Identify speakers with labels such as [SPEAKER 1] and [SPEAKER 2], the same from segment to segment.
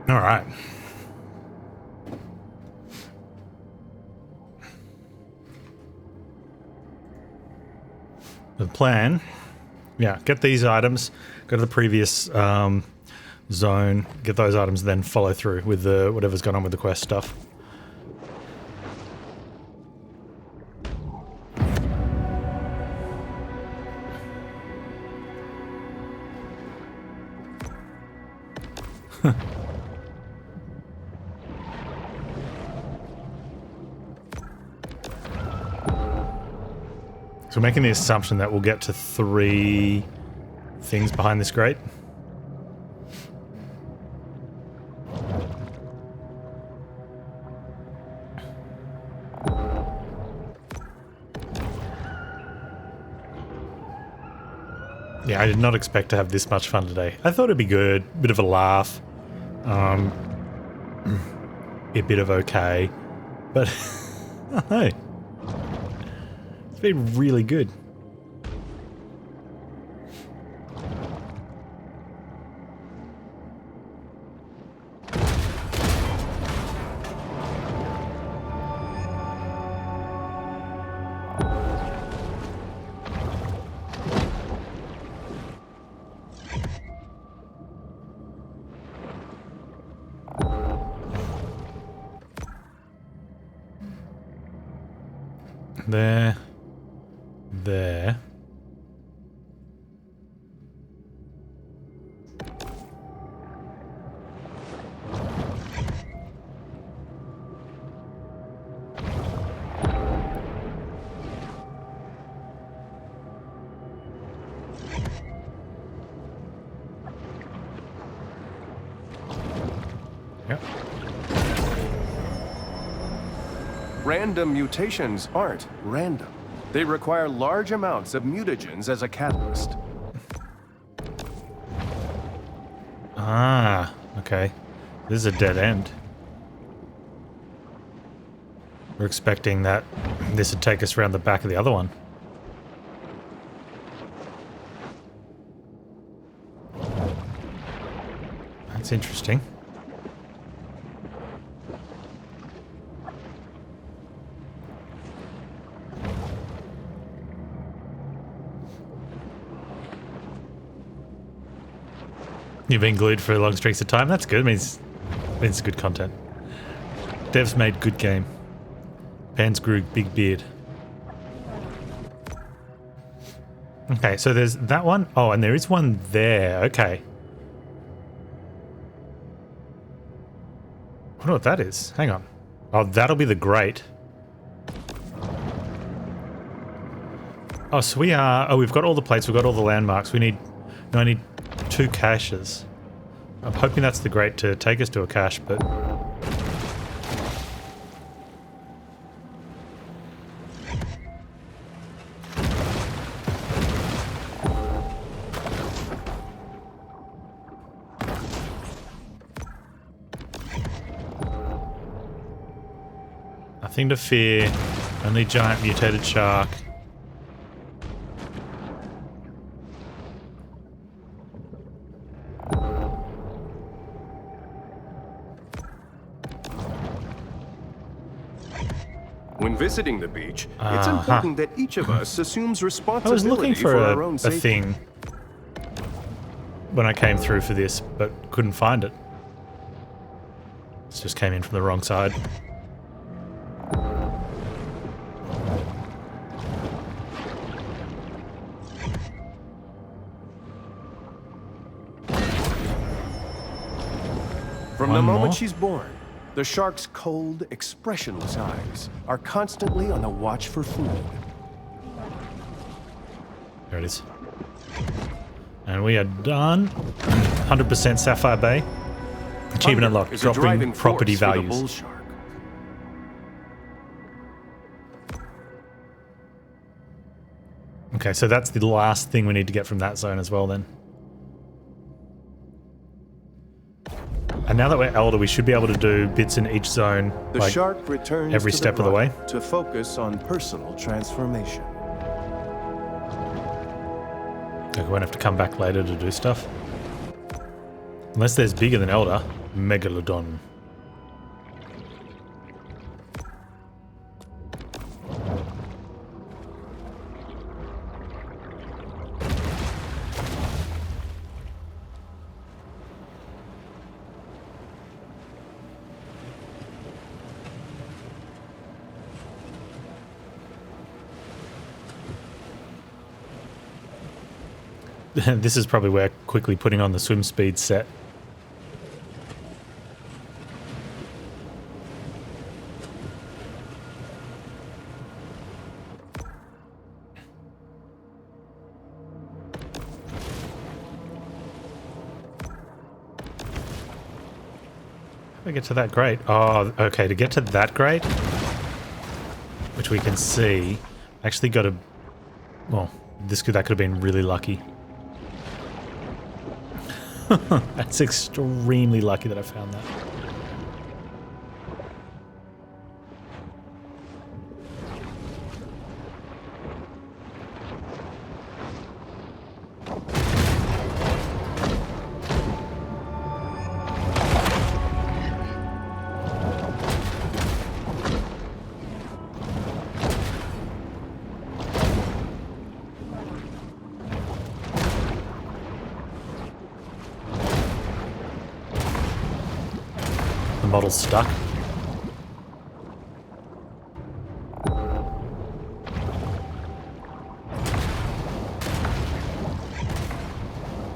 [SPEAKER 1] All right. The plan, yeah, get these items, go to the previous zone, get those items, then follow through with the whatever's going on with the quest stuff. So we're making the assumption that we'll get to 3 things behind this grate. Yeah, I did not expect to have this much fun today. I thought it'd be good, bit of a laugh, a bit of okay, but hey, it's been really good. There. Yep.
[SPEAKER 2] Random mutations aren't random. They require large amounts of mutagens as a catalyst.
[SPEAKER 1] Ah, okay. This is a dead end. We're expecting that this would take us around the back of the other one. That's interesting. You've been glued for long streaks of time. That's good. It means it's good content. Devs made good game. Panz grew big beard. Okay, so there's that one. Oh, and there is one there. Okay. I wonder what that is. Hang on. Oh, that'll be the grate. Oh, so we are... Oh, we've got all the plates. We've got all the landmarks. We need... No, I need 2 caches. I'm hoping that's the grate to take us to a cache, but... Nothing to fear. Only giant mutated shark.
[SPEAKER 2] When visiting the beach, it's important that each of us assumes
[SPEAKER 1] I
[SPEAKER 2] responsibility
[SPEAKER 1] was looking
[SPEAKER 2] for our
[SPEAKER 1] for
[SPEAKER 2] own
[SPEAKER 1] a
[SPEAKER 2] safety.
[SPEAKER 1] thing when I came through for this, but couldn't find it. This just came in from the wrong side.
[SPEAKER 2] From
[SPEAKER 1] One
[SPEAKER 2] the moment
[SPEAKER 1] more?
[SPEAKER 2] she's born, the shark's cold, expressionless eyes are constantly on the watch for food.
[SPEAKER 1] There it is. And we are done. 100% Sapphire Bay. Achievement
[SPEAKER 2] Hunger
[SPEAKER 1] unlocked.
[SPEAKER 2] is a driving
[SPEAKER 1] Dropping property
[SPEAKER 2] force for the
[SPEAKER 1] values.
[SPEAKER 2] bull shark.
[SPEAKER 1] Okay, so that's the last thing we need to get from that zone as well then. And now that we're elder, we should be able to do bits in each zone,
[SPEAKER 2] The
[SPEAKER 1] like
[SPEAKER 2] shark returns
[SPEAKER 1] every
[SPEAKER 2] to
[SPEAKER 1] step of the way.
[SPEAKER 2] rock to focus on personal transformation.
[SPEAKER 1] We won't have to come back later to do stuff. Unless there's bigger than Elder. Megalodon. This is probably where quickly putting on the swim speed set. How do I get to that grate? Oh, okay, to get to that grate, which we can see, actually got to... Well, that could have been really lucky. That's extremely lucky that I found that. The model's stuck.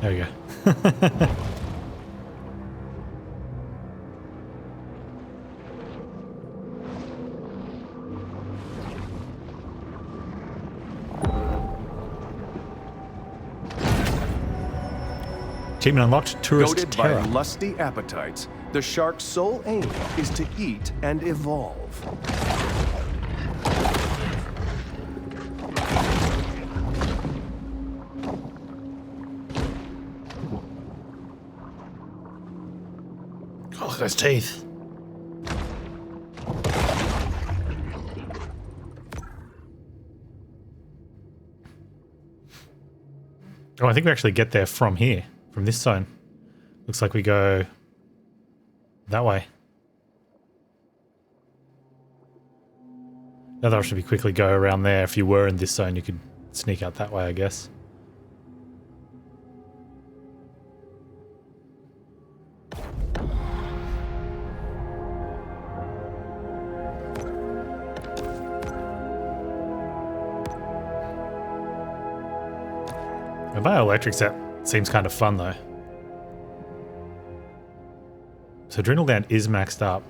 [SPEAKER 1] There we go. Achievement unlocked, Tourist
[SPEAKER 2] Goaded
[SPEAKER 1] Terror.
[SPEAKER 2] by lusty appetites, the shark's sole aim is to eat and evolve.
[SPEAKER 1] Oh, those teeth. Oh, I think we actually get there from here, from this zone. Looks like we go that way. The other option would be quickly go around there. If you were in this zone, you could sneak out that way, I guess. The bioelectric set seems kind of fun though. So Adrenal Gland is maxed up.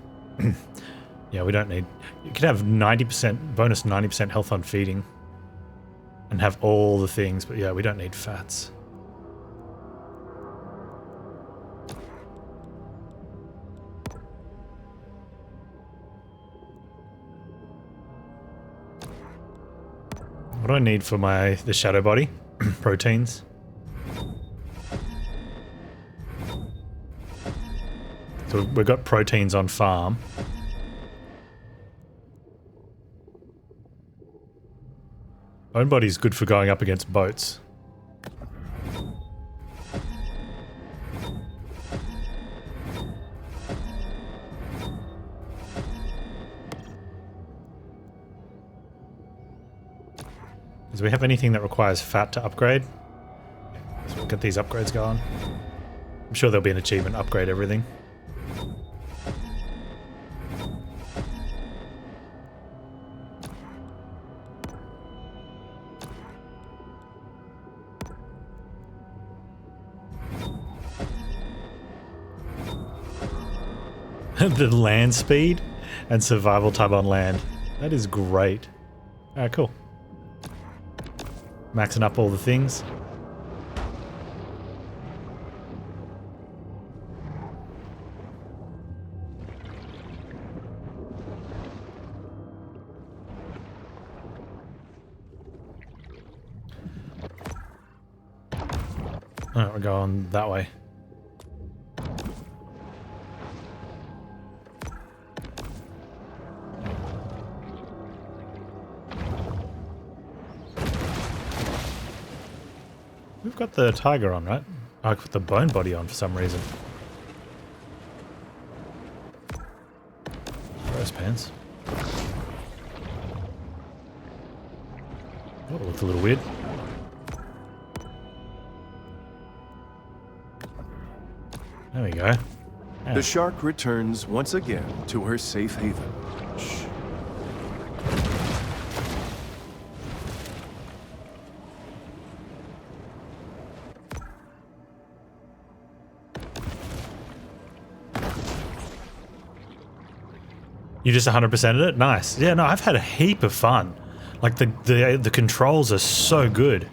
[SPEAKER 1] Yeah, we don't need... You could have 90%, bonus 90% health on feeding. And have all the things, but yeah, we don't need fats. What do I need for the shadow body? Proteins. So we've got proteins on farm. Bone body's good for going up against boats. Do we have anything that requires fat to upgrade? So we'll get these upgrades going. I'm sure there'll be an achievement, upgrade everything. The land speed and survival time on land. That is great. Alright, cool. Maxing up all the things. Alright, we're going that way. We've got the tiger on, right? I put the bone body on for some reason. Gross pants. Oh, it looked a little weird. There we go. Yeah.
[SPEAKER 2] The shark returns once again to her safe haven. Shh.
[SPEAKER 1] You just 100%ed it? Nice. Yeah, no, I've had a heap of fun. Like, the controls are so good.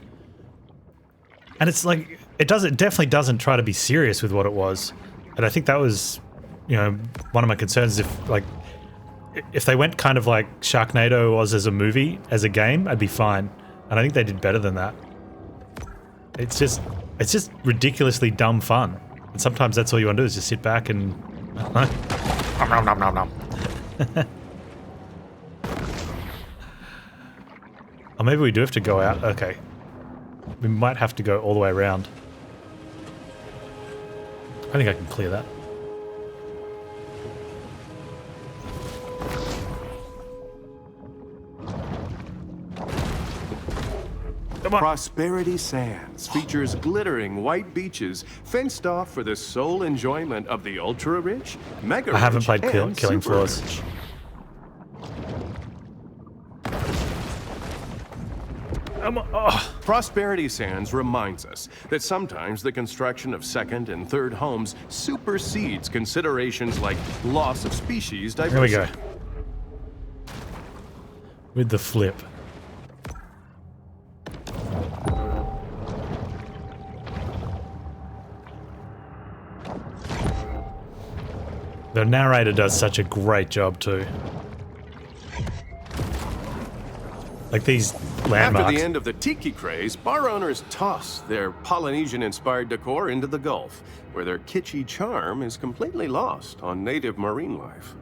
[SPEAKER 1] And it's like, it definitely doesn't try to be serious with what it was. And I think that was, you know, one of my concerns. If they went kind of like Sharknado was as a movie, as a game, I'd be fine. And I think they did better than that. It's just ridiculously dumb fun. And sometimes that's all you want to do is just sit back and... nom, nom, nom, nom. Or maybe we do have to go out. Okay. We might have to go all the way around. I think I can clear that. Come on.
[SPEAKER 2] Prosperity Sands features glittering white beaches fenced off for the sole enjoyment of the ultra-rich, mega-rich,
[SPEAKER 1] I haven't played
[SPEAKER 2] and
[SPEAKER 1] Killing Floors.
[SPEAKER 2] super-rich.
[SPEAKER 1] Oh.
[SPEAKER 2] Prosperity Sands reminds us that sometimes the construction of second and third homes supersedes considerations like loss of species diversity.
[SPEAKER 1] There we go. With the flip. The narrator does such a great job too. Like these landmarks.
[SPEAKER 2] After the end of the tiki craze, bar owners toss their Polynesian-inspired decor into the Gulf, where their kitschy charm is completely lost on native marine life.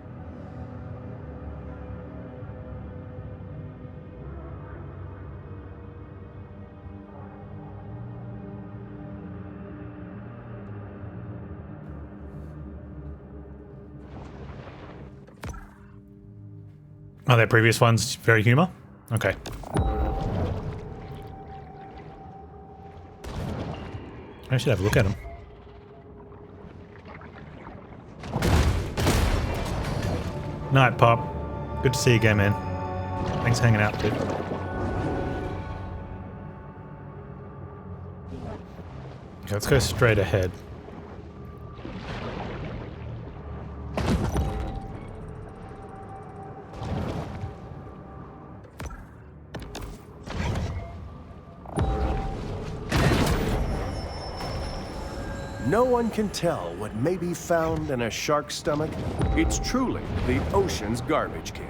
[SPEAKER 1] Oh, their previous one's very humor? Okay. I should have a look at them. Night, Pop. Good to see you again, man. Thanks for hanging out, dude. Okay, let's go straight ahead.
[SPEAKER 2] No one can tell what may be found in a shark's stomach. It's truly the ocean's garbage can.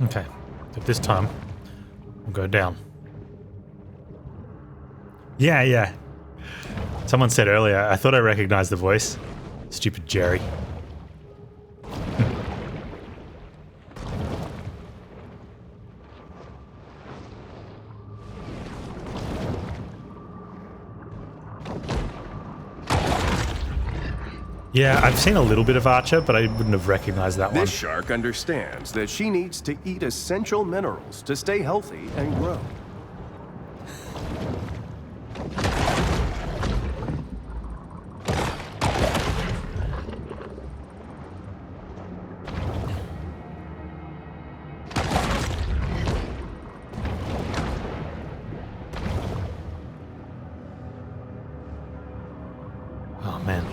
[SPEAKER 1] Okay, but this time we'll go down. Yeah. Someone said earlier, I thought I recognized the voice. Stupid Jerry. Yeah, I've seen a little bit of Archer, but I wouldn't have recognized that one.
[SPEAKER 2] This shark understands that she needs to eat essential minerals to stay healthy and grow.
[SPEAKER 1] Oh, man.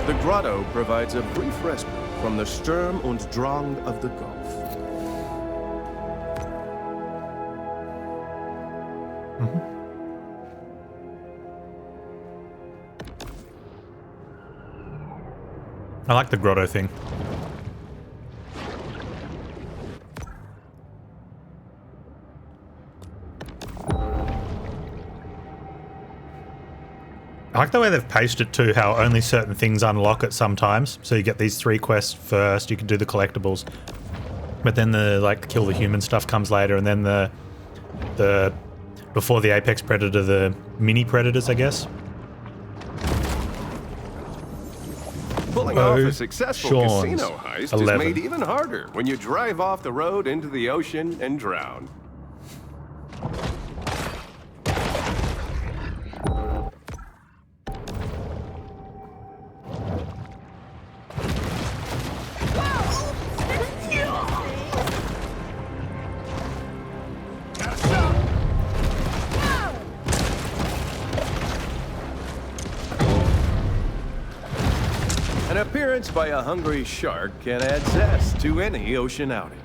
[SPEAKER 2] The grotto provides a brief respite from the Sturm und Drang of the Gulf.
[SPEAKER 1] I like the grotto thing. I like the way they've paced it too, how only certain things unlock at some times. So you get these 3 quests first, you can do the collectibles. But then the, like, kill the human stuff comes later, and then the before the apex predator, the mini predators, I guess.
[SPEAKER 2] Pulling off a successful
[SPEAKER 1] Sean's
[SPEAKER 2] casino heist
[SPEAKER 1] 11.
[SPEAKER 2] is made even harder when you drive off the road into the ocean and drown. An appearance by a hungry shark can add zest to any ocean outing.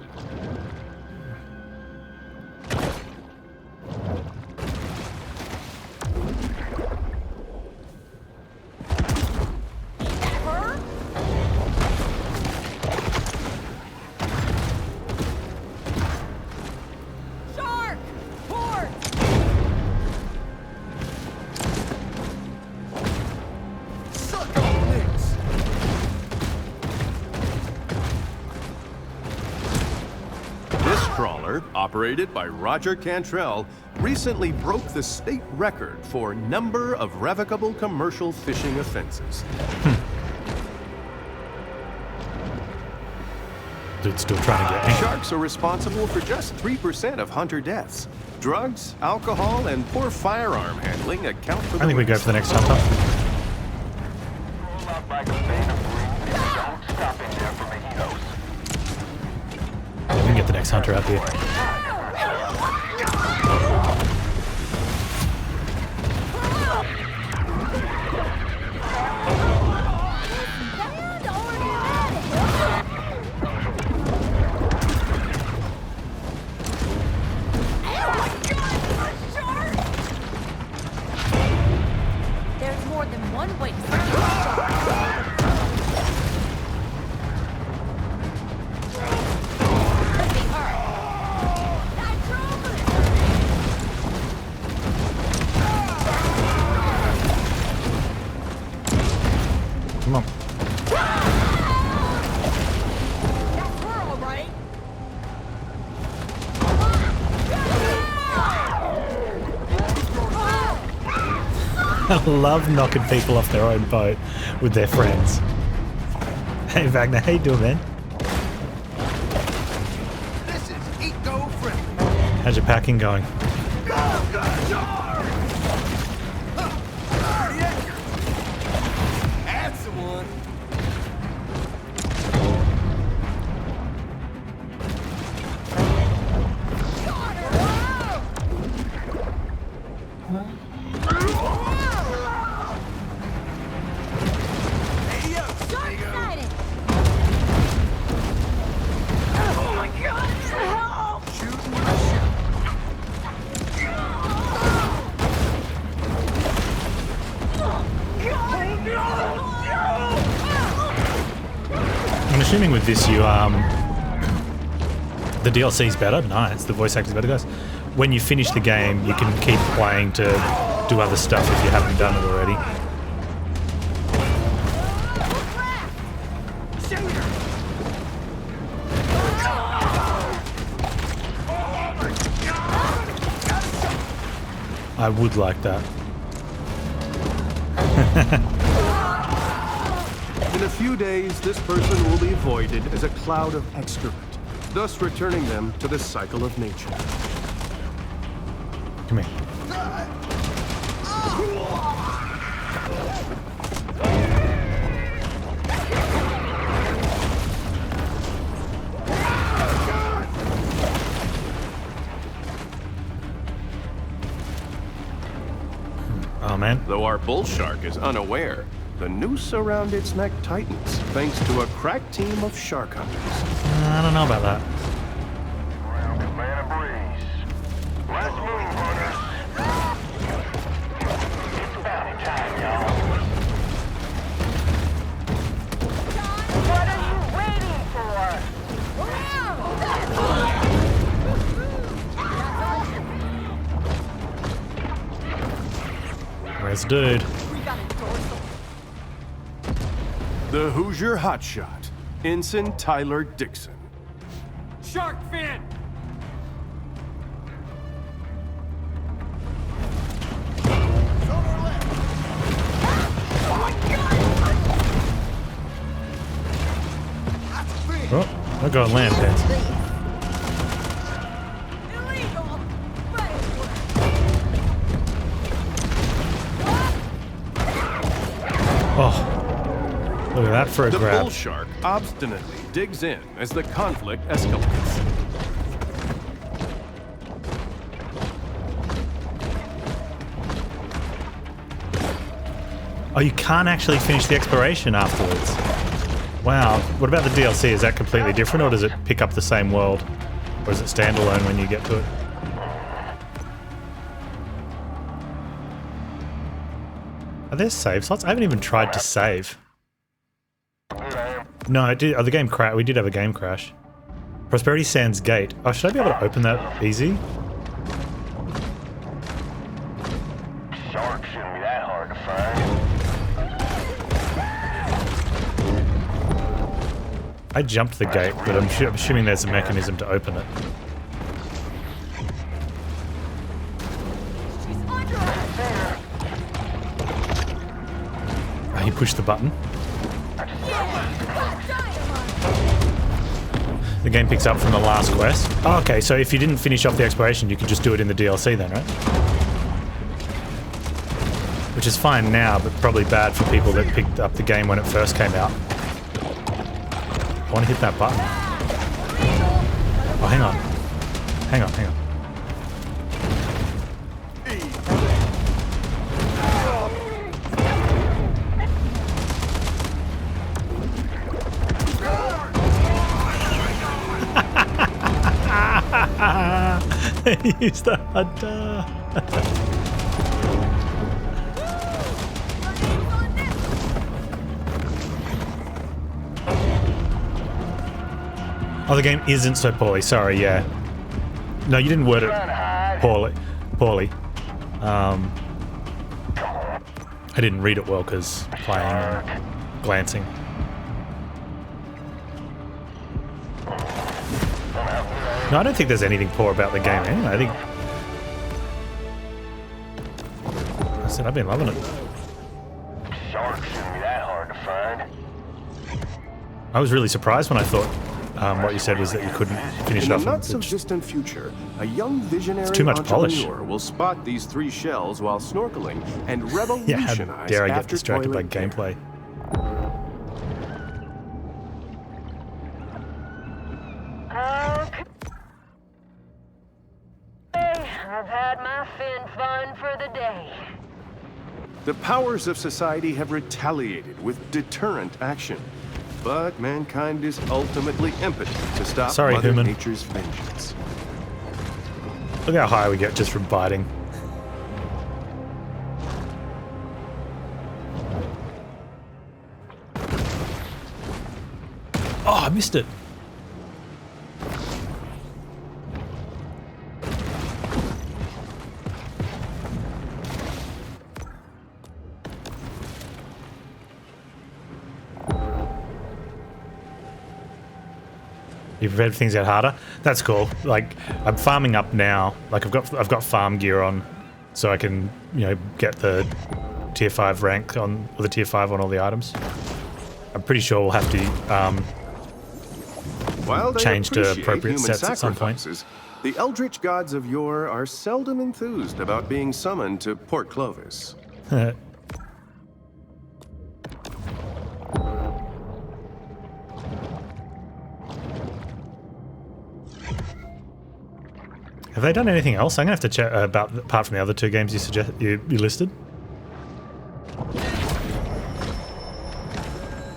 [SPEAKER 3] Shark! Port!
[SPEAKER 2] Suck on this! This trawler, operated by Roger Cantrell, recently broke the state record for number of revocable commercial fishing offenses.
[SPEAKER 1] Dude's still trying to get me.
[SPEAKER 2] Sharks are responsible for just 3% of hunter deaths. Drugs, alcohol, and poor firearm handling account for the
[SPEAKER 1] I think we go
[SPEAKER 2] rest.
[SPEAKER 1] for the next hunter.
[SPEAKER 4] Roll up like a band of breeze. Don't stop in there for mojitos.
[SPEAKER 1] We can get the next hunter out here.
[SPEAKER 3] There's more than one way to find a shark. Could be her. That's
[SPEAKER 1] Come on.
[SPEAKER 3] That's her, all right.
[SPEAKER 1] I love knocking people off their own boat with their friends. Hey Wagner, how you doing, man?
[SPEAKER 2] This is eco-friendly.
[SPEAKER 1] How's your packing going?
[SPEAKER 2] That's the one.
[SPEAKER 3] Short-sighted.
[SPEAKER 4] Oh my god! Help!
[SPEAKER 2] Shooting with a ship.
[SPEAKER 1] I'm assuming with this you the DLC's better. Nice, the voice acting's better, guys. When you finish the game, you can keep playing to do other stuff if you haven't done it already. I would like that.
[SPEAKER 2] In a few days, this person will be voided as a cloud of excrement, thus returning them to the cycle of nature.
[SPEAKER 1] Come here. Oh man.
[SPEAKER 2] Though our bull shark is unaware, the noose around its neck tightens thanks to a crack team of shark hunters.
[SPEAKER 1] I don't know about that.
[SPEAKER 4] Round command of breeze. Last move, runners. It's bounty time, y'all.
[SPEAKER 1] this dude.
[SPEAKER 3] We got a dorsal.
[SPEAKER 2] The Hoosier hotshot, Ensign Tyler Dixon.
[SPEAKER 4] Shark fin!
[SPEAKER 1] Oh, I'll go on land, Panz.
[SPEAKER 3] Illegal. But it worked.
[SPEAKER 1] Oh, look at that for a
[SPEAKER 2] The
[SPEAKER 1] grab.
[SPEAKER 2] bull shark obstinately digs in as the conflict escalates.
[SPEAKER 1] Oh, you can't actually finish the exploration afterwards. Wow. What about the DLC? Is that completely different, or does it pick up the same world? Or is it standalone when you get to it? Are there save slots? I haven't even tried to save. No, I did. Oh, the game crash. We did have a game crash. Prosperity Sands Gate. Oh, should I be able to open that easy?
[SPEAKER 4] Shark shouldn't be that hard to find.
[SPEAKER 1] I jumped the gate, but I'm assuming there's a mechanism to open it.
[SPEAKER 3] She's under us.
[SPEAKER 1] Oh, he pushed the button. The game picks up from the last quest. Oh, okay, so if you didn't finish off the exploration, you could just do it in the DLC then, right? Which is fine now, but probably bad for people that picked up the game when it first came out. I want to hit that button. Oh, hang on. Hang on, hang on. Use the hunter. Oh, the game isn't so poorly. Sorry, yeah. No, you didn't word it poorly. I didn't read it well because playing and glancing. No, I don't think there's anything poor about the game. Anyway, I think I've been loving it.
[SPEAKER 4] Shark shouldn't be that hard to find.
[SPEAKER 1] I was really surprised when I thought what you said was that you couldn't finish
[SPEAKER 2] In
[SPEAKER 1] it
[SPEAKER 2] the
[SPEAKER 1] off.
[SPEAKER 2] not so distant future, a young visionary
[SPEAKER 1] too much polish.
[SPEAKER 2] entrepreneur will spot these 3 shells while snorkeling and
[SPEAKER 1] Yeah,
[SPEAKER 2] revolutionize
[SPEAKER 1] how dare I get
[SPEAKER 2] after
[SPEAKER 1] distracted by
[SPEAKER 2] toilet care.
[SPEAKER 1] gameplay.
[SPEAKER 5] Okay, I've had my fin fun for the day.
[SPEAKER 2] The powers of society have retaliated with deterrent action, but mankind is ultimately impotent to stop
[SPEAKER 1] Sorry,
[SPEAKER 2] Mother
[SPEAKER 1] human.
[SPEAKER 2] Nature's vengeance.
[SPEAKER 1] Look how high we get just from biting. Oh, I missed it. You've read things get harder. That's cool. Like I'm farming up now. Like I've got farm gear on, so I can get the tier 5 rank on, or the tier 5 on all the items. I'm pretty sure we'll have to
[SPEAKER 2] While they
[SPEAKER 1] change to
[SPEAKER 2] appreciate
[SPEAKER 1] appropriate
[SPEAKER 2] human
[SPEAKER 1] sets at some point.
[SPEAKER 2] sacrifices, the eldritch gods of yore are seldom enthused about being summoned to Port Clovis.
[SPEAKER 1] Have they done anything else? I'm gonna have to check apart from the other 2 games you listed.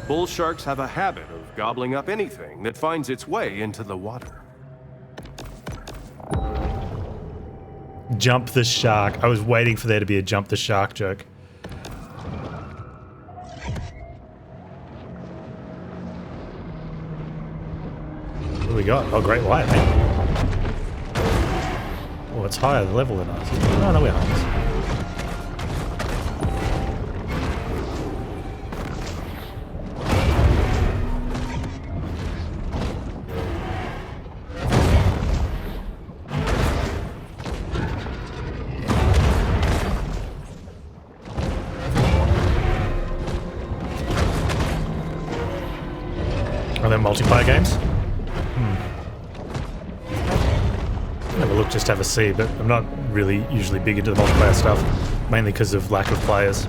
[SPEAKER 2] Bull sharks have a habit of gobbling up anything that finds its way into the water.
[SPEAKER 1] Jump the shark. I was waiting for there to be a jump the shark joke. What do we got? Oh, great white, mate. Oh, it's higher level than us. No, we're high. Are there multiplayer games? Never look just to have a see, but I'm not really usually big into the multiplayer stuff, mainly because of lack of players.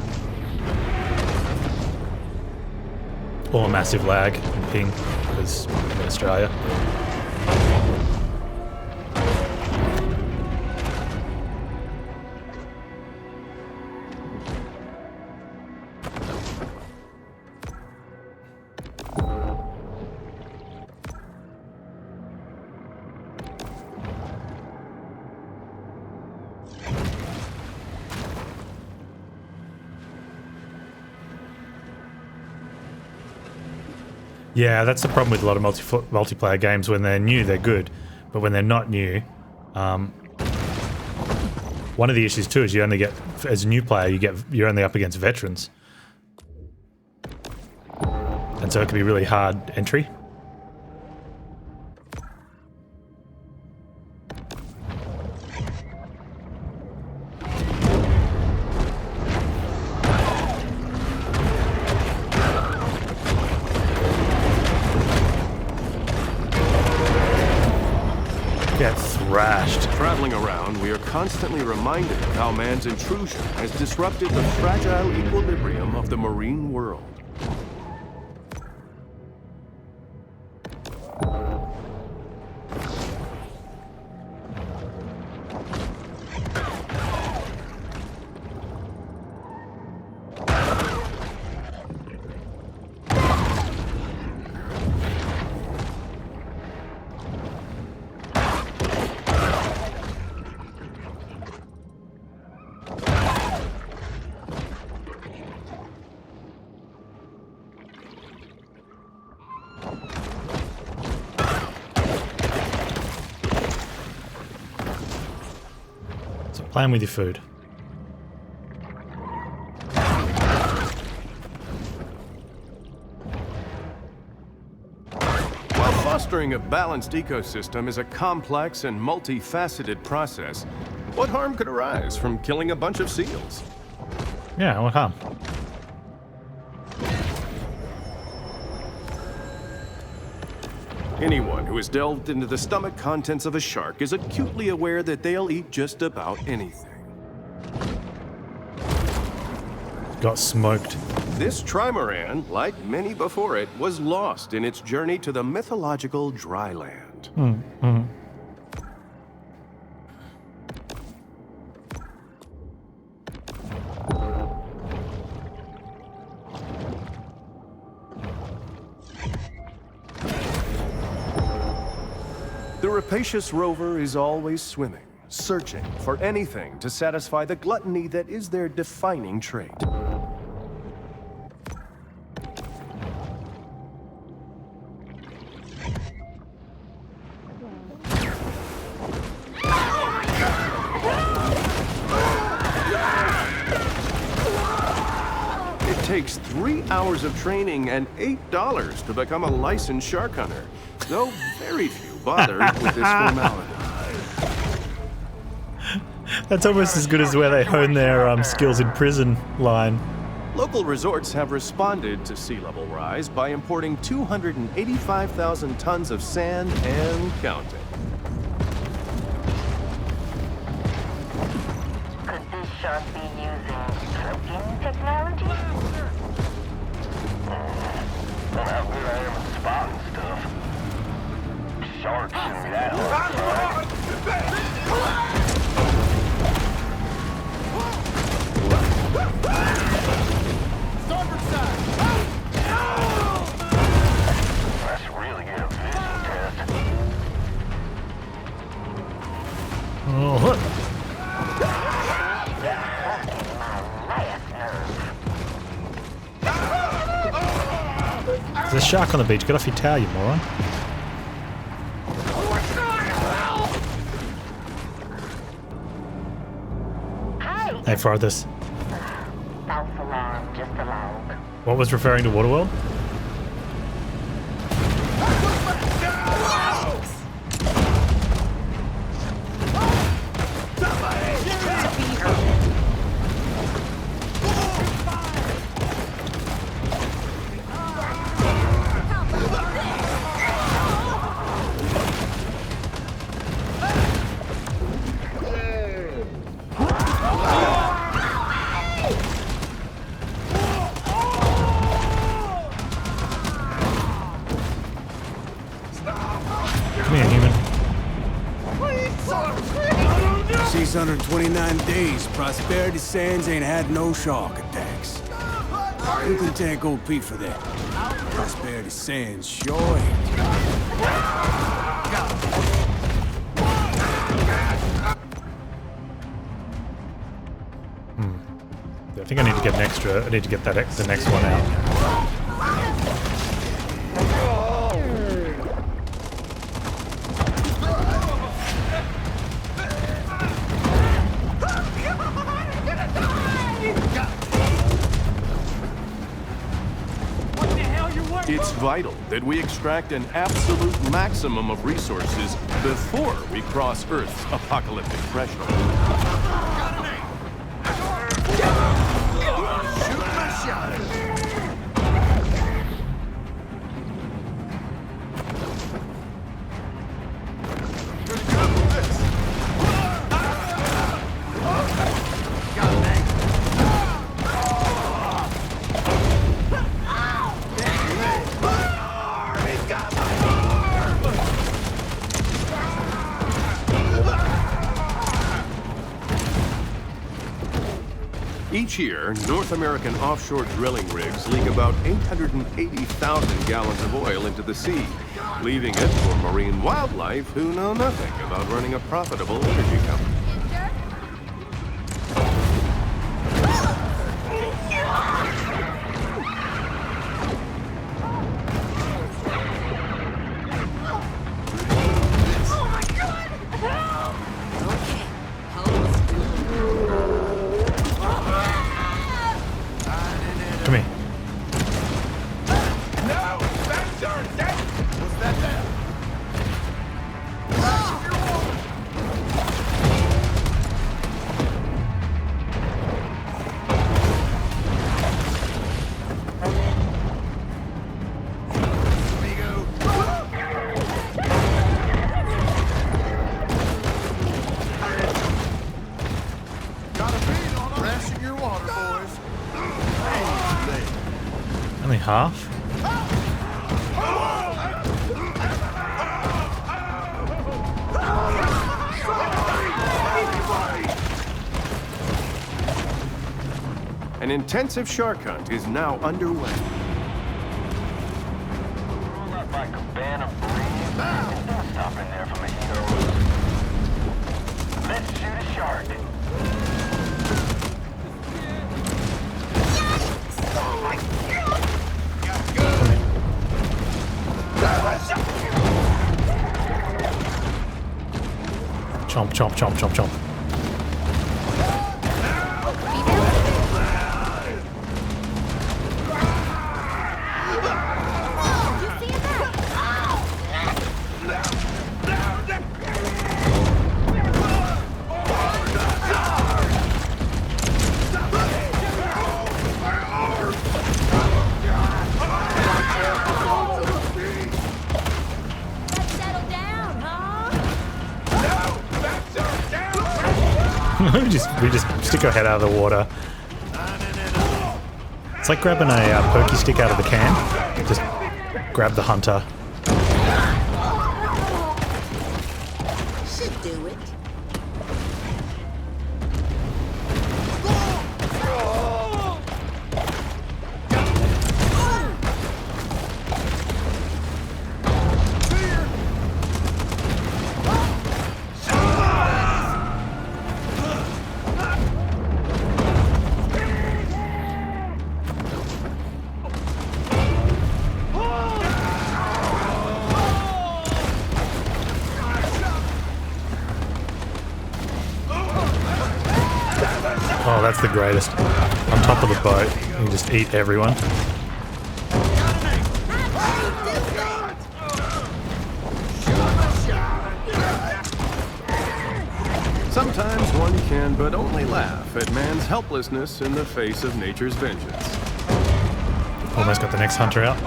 [SPEAKER 1] Or massive lag and ping, because I'm in Australia. Yeah, that's the problem with a lot of multiplayer games. When they're new, they're good, but when they're not new, one of the issues too is you only get, as a new player, you're only up against veterans, and so it can be really hard entry. Get thrashed.
[SPEAKER 2] Traveling around, we are constantly reminded of how man's intrusion has disrupted the fragile equilibrium of the marine world.
[SPEAKER 1] Playing with your food.
[SPEAKER 2] While fostering a balanced ecosystem is a complex and multifaceted process, what harm could arise from killing a bunch of seals?
[SPEAKER 1] Yeah, what harm?
[SPEAKER 2] Anyone who has delved into the stomach contents of a shark is acutely aware that they'll eat just about anything.
[SPEAKER 1] Got smoked.
[SPEAKER 2] This trimaran, like many before it, was lost in its journey to the mythological dry land. The rapacious rover is always swimming, searching for anything to satisfy the gluttony that is their defining trait. It takes 3 hours of training and $8 to become a licensed shark hunter, though very few bother with this formality.
[SPEAKER 1] That's almost as good as where they hone their skills in prison line.
[SPEAKER 2] Local resorts have responded to sea level rise by importing 285,000 tons of sand and counting.
[SPEAKER 5] Could this shark be using cloaking technology?
[SPEAKER 4] Don't have good aim at spotting stuff. Sharks shouldn't be that hard. Let's really get a vision test.
[SPEAKER 1] Oh, there's a shark on the beach. Get off your towel, you moron. Hey, farthest.
[SPEAKER 5] False alarm, just a log.
[SPEAKER 1] What was referring to Waterworld? Come here, human.
[SPEAKER 6] 629 days, Prosperity Sands ain't had no shark attacks. You can thank old Pete for that. Prosperity Sands sure ain't.
[SPEAKER 1] I think I need to get an extra. I need to get that the next one out.
[SPEAKER 2] It's vital that we extract an absolute maximum of resources before we cross Earth's apocalyptic threshold. Each year, North American offshore drilling rigs leak about 880,000 gallons of oil into the sea, leaving it for marine wildlife who know nothing about running a profitable energy company.
[SPEAKER 1] Come here. Only half?
[SPEAKER 2] An intensive shark hunt is now underway.
[SPEAKER 4] Like a band of breeze. Don't stop in there for me, Let's shoot a shark.
[SPEAKER 1] Chomp, chomp, chomp, chomp, chomp. we just stick our head out of the water. It's like grabbing a pokey stick out of the can. Just grab the hunter.
[SPEAKER 3] Should do it.
[SPEAKER 1] Oh, that's the greatest. On top of the boat, you just eat everyone.
[SPEAKER 2] Sometimes one can but only laugh at man's helplessness in the face of nature's vengeance.
[SPEAKER 1] Almost got the next hunter out.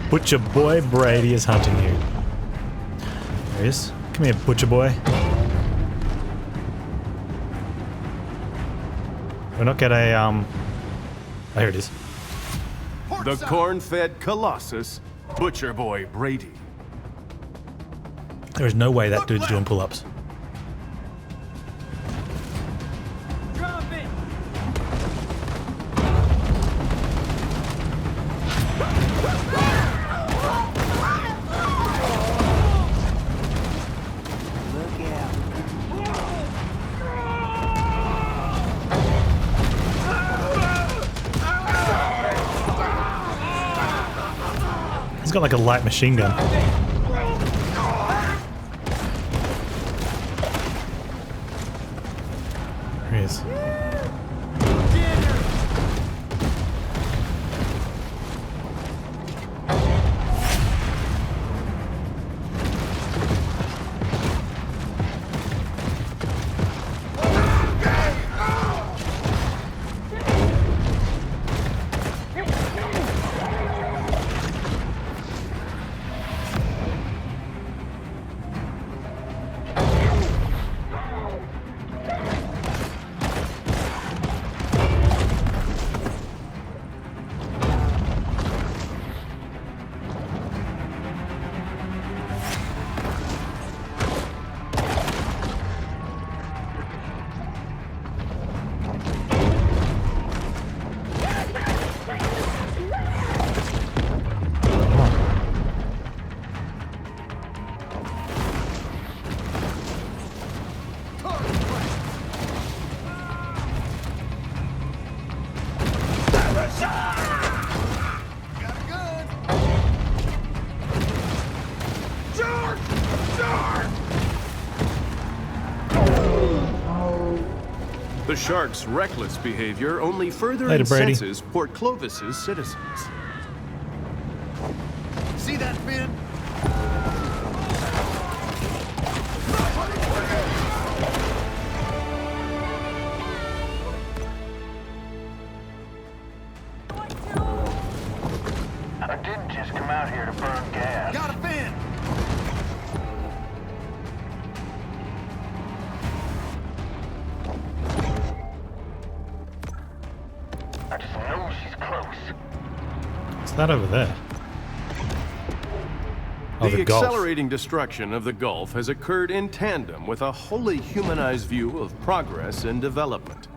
[SPEAKER 1] Butcher Boy Brady is hunting you. There he is. Come here, Butcher Boy. We're not get a, oh, here it is.
[SPEAKER 2] The corn-fed colossus, Butcher Boy Brady.
[SPEAKER 1] There is no way that dude's doing pull-ups. He's got like a light machine gun. There he is.
[SPEAKER 2] The shark's reckless behavior only further
[SPEAKER 1] Later, Brady.
[SPEAKER 2] incenses Port Clovis's citizens.
[SPEAKER 7] See that fin?
[SPEAKER 4] I didn't just come out here to burn gas.
[SPEAKER 7] Got a fin!
[SPEAKER 4] I just know she's close.
[SPEAKER 1] What's that over there? Oh,
[SPEAKER 2] The
[SPEAKER 1] the Gulf.
[SPEAKER 2] accelerating destruction of the Gulf has occurred in tandem with a wholly humanized view of progress and development.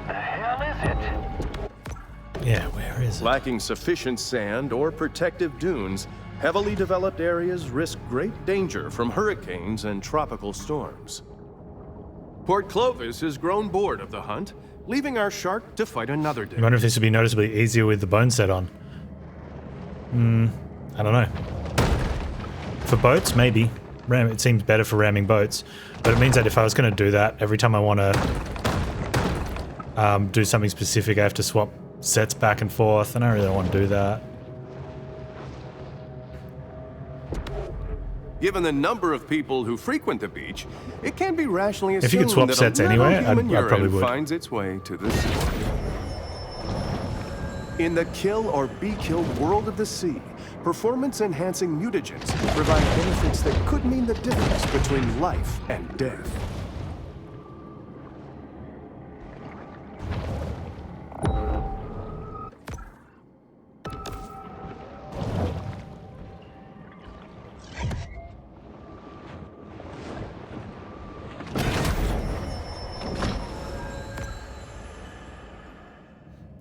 [SPEAKER 4] The hell is it?
[SPEAKER 1] Yeah, where is it?
[SPEAKER 2] Lacking sufficient sand or protective dunes, heavily developed areas risk great danger from hurricanes and tropical storms. Port Clovis has grown bored of the hunt, leaving our shark to fight another day.
[SPEAKER 1] I wonder if this would be noticeably easier with the bone set on. I don't know. For boats, maybe. It seems better for ramming boats. But it means that if I was going to do that, every time I want to do something specific, I have to swap sets back and forth, and I really don't want to do that.
[SPEAKER 2] Given the number of people who frequent the beach, it can be rationally assumed
[SPEAKER 1] If you could swap
[SPEAKER 2] that
[SPEAKER 1] sets
[SPEAKER 2] a little
[SPEAKER 1] anyway,
[SPEAKER 2] human
[SPEAKER 1] I probably
[SPEAKER 2] urine
[SPEAKER 1] would.
[SPEAKER 2] finds its way to the sea. In the kill or be killed world of the sea, performance-enhancing mutagens provide benefits that could mean the difference between life and death.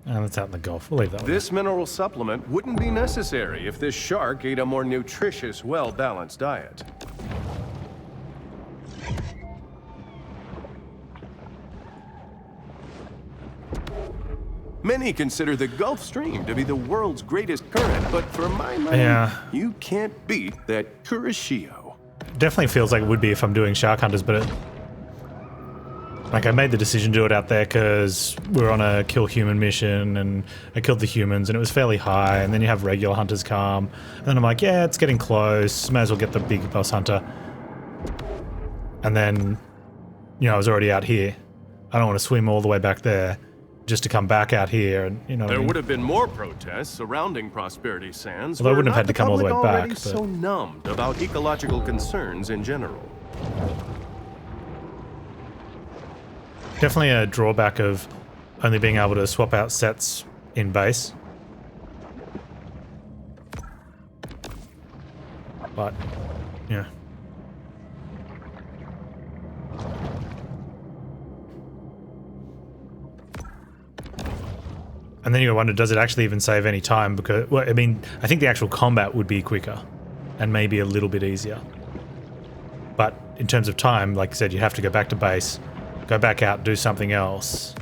[SPEAKER 1] That's out in the Gulf. We'll leave that one.
[SPEAKER 2] This mineral supplement wouldn't be necessary if this shark ate a more nutritious, well-balanced diet. Many consider the Gulf Stream to be the world's greatest current, but for my money,
[SPEAKER 1] Yeah.
[SPEAKER 2] you can't beat that Kuroshio.
[SPEAKER 1] Definitely feels like it would be if I'm doing Shark Hunters, but like I made the decision to do it out there because we were on a kill human mission and I killed the humans and it was fairly high, and then you have regular hunters come and then I'm like, yeah, it's getting close, may as well get the big boss hunter. And then, you know, I was already out here. I don't want to swim all the way back there just to come back out here, and you know.
[SPEAKER 2] There
[SPEAKER 1] what I mean?
[SPEAKER 2] would have been more protests surrounding Prosperity Sands.
[SPEAKER 1] Well, I wouldn't
[SPEAKER 2] were
[SPEAKER 1] have had
[SPEAKER 2] not
[SPEAKER 1] to come all the way
[SPEAKER 2] public
[SPEAKER 1] back,
[SPEAKER 2] already
[SPEAKER 1] but-
[SPEAKER 2] so numbed about ecological concerns in general.
[SPEAKER 1] Definitely a drawback of only being able to swap out sets in base. But, yeah. And then you wonder, does it actually even save any time? Because, well, I mean, I think the actual combat would be quicker and maybe a little bit easier. But in terms of time, like I said, you have to go back to base, go back out, do something else.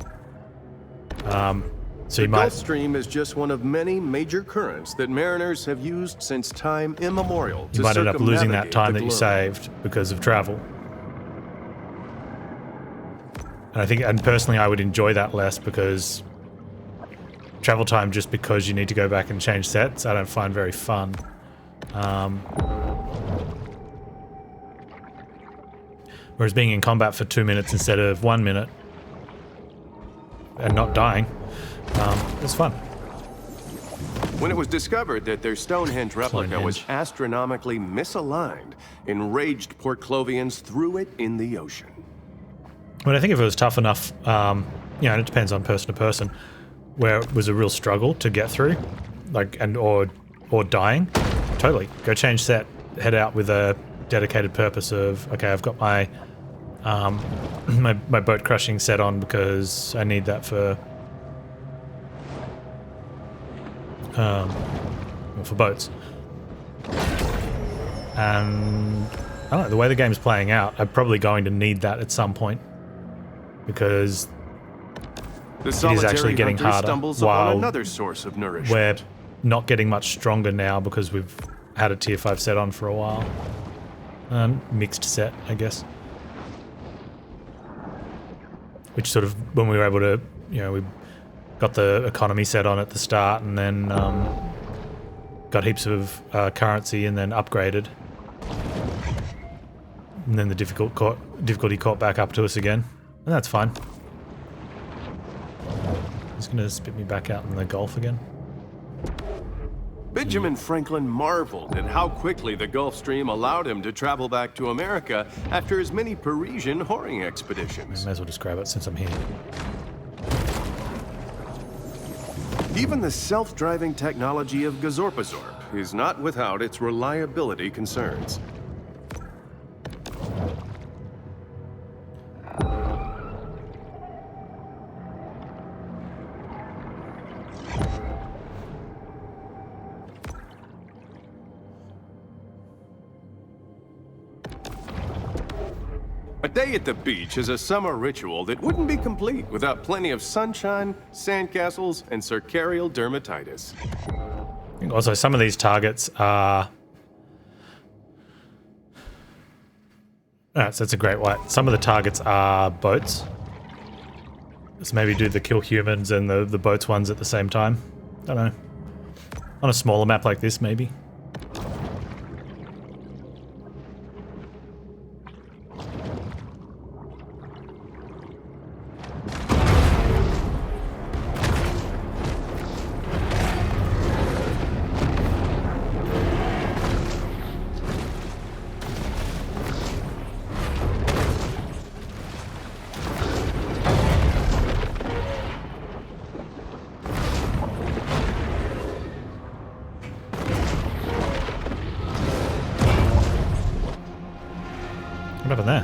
[SPEAKER 1] So you
[SPEAKER 2] The
[SPEAKER 1] might...
[SPEAKER 2] Gulf Stream is just one of many major currents that mariners have used since time immemorial to
[SPEAKER 1] You might end up losing that
[SPEAKER 2] circumnavigate
[SPEAKER 1] time
[SPEAKER 2] the
[SPEAKER 1] that you
[SPEAKER 2] globe.
[SPEAKER 1] saved because of travel. And I think, and personally, I would enjoy that less because travel time just because you need to go back and change sets, I don't find very fun. Whereas being in combat for 2 minutes instead of 1 minute and not dying, it's fun.
[SPEAKER 2] When it was discovered that their Stonehenge replica was
[SPEAKER 1] Stonehenge.
[SPEAKER 2] astronomically misaligned, enraged Port Clovians threw it in the ocean.
[SPEAKER 1] But I think if it was tough enough, you know, and it depends on person to person, where it was a real struggle to get through, like, and or dying, totally go change set, head out with a dedicated purpose of, okay, I've got my my boat crushing set on because I need that for well, for boats. And I don't know, the way the game's playing out, I'm probably going to need that at some point because
[SPEAKER 2] The
[SPEAKER 1] is
[SPEAKER 2] solitary
[SPEAKER 1] actually getting
[SPEAKER 2] hunter
[SPEAKER 1] harder,
[SPEAKER 2] stumbles
[SPEAKER 1] while
[SPEAKER 2] upon another source of nourishment.
[SPEAKER 1] we're not getting much stronger now because we've had a tier 5 set on for a while. Mixed set, I guess. Which sort of, when we were able to, you know, we got the economy set on at the start and then got heaps of currency and then upgraded. And then the difficulty caught back up to us again. And that's fine. It's going to spit me back out in the Gulf again.
[SPEAKER 2] Benjamin Franklin marveled at how quickly the Gulf Stream allowed him to travel back to America after his many Parisian whoring
[SPEAKER 1] I
[SPEAKER 2] expeditions.
[SPEAKER 1] may as well just grab it since I'm here.
[SPEAKER 2] Even the self-driving technology of Gazorpazorp is not without its reliability concerns. A day at the beach is a summer ritual that wouldn't be complete without plenty of sunshine, sandcastles, and circarial dermatitis.
[SPEAKER 1] Also, some of these targets are... Alright, so that's a great white. Some of the targets are boats. So maybe do the kill humans and the boats ones at the same time. Don't know. On a smaller map like this, maybe. What happened there?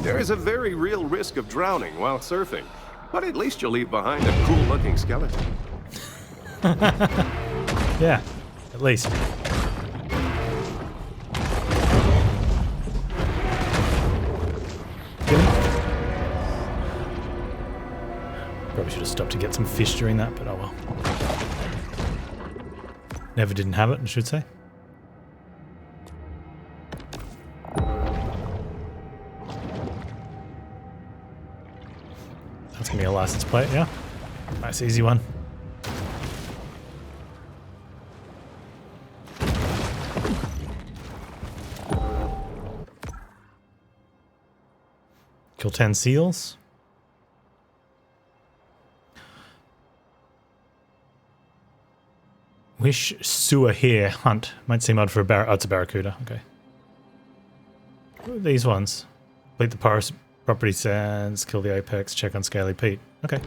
[SPEAKER 2] There is a very real risk of drowning while surfing, but at least you'll leave behind a cool-looking skeleton.
[SPEAKER 1] Yeah, at least. Probably should have stopped to get some fish during that, but oh well. Never didn't have it, I should say. license plate, yeah. Nice, easy one. Kill 10 seals. Wish sewer here. Hunt. Might seem odd for a it's a barracuda. Okay. What are these ones? Complete the porous property sands. Kill the apex. Check on scaly peat. Okay.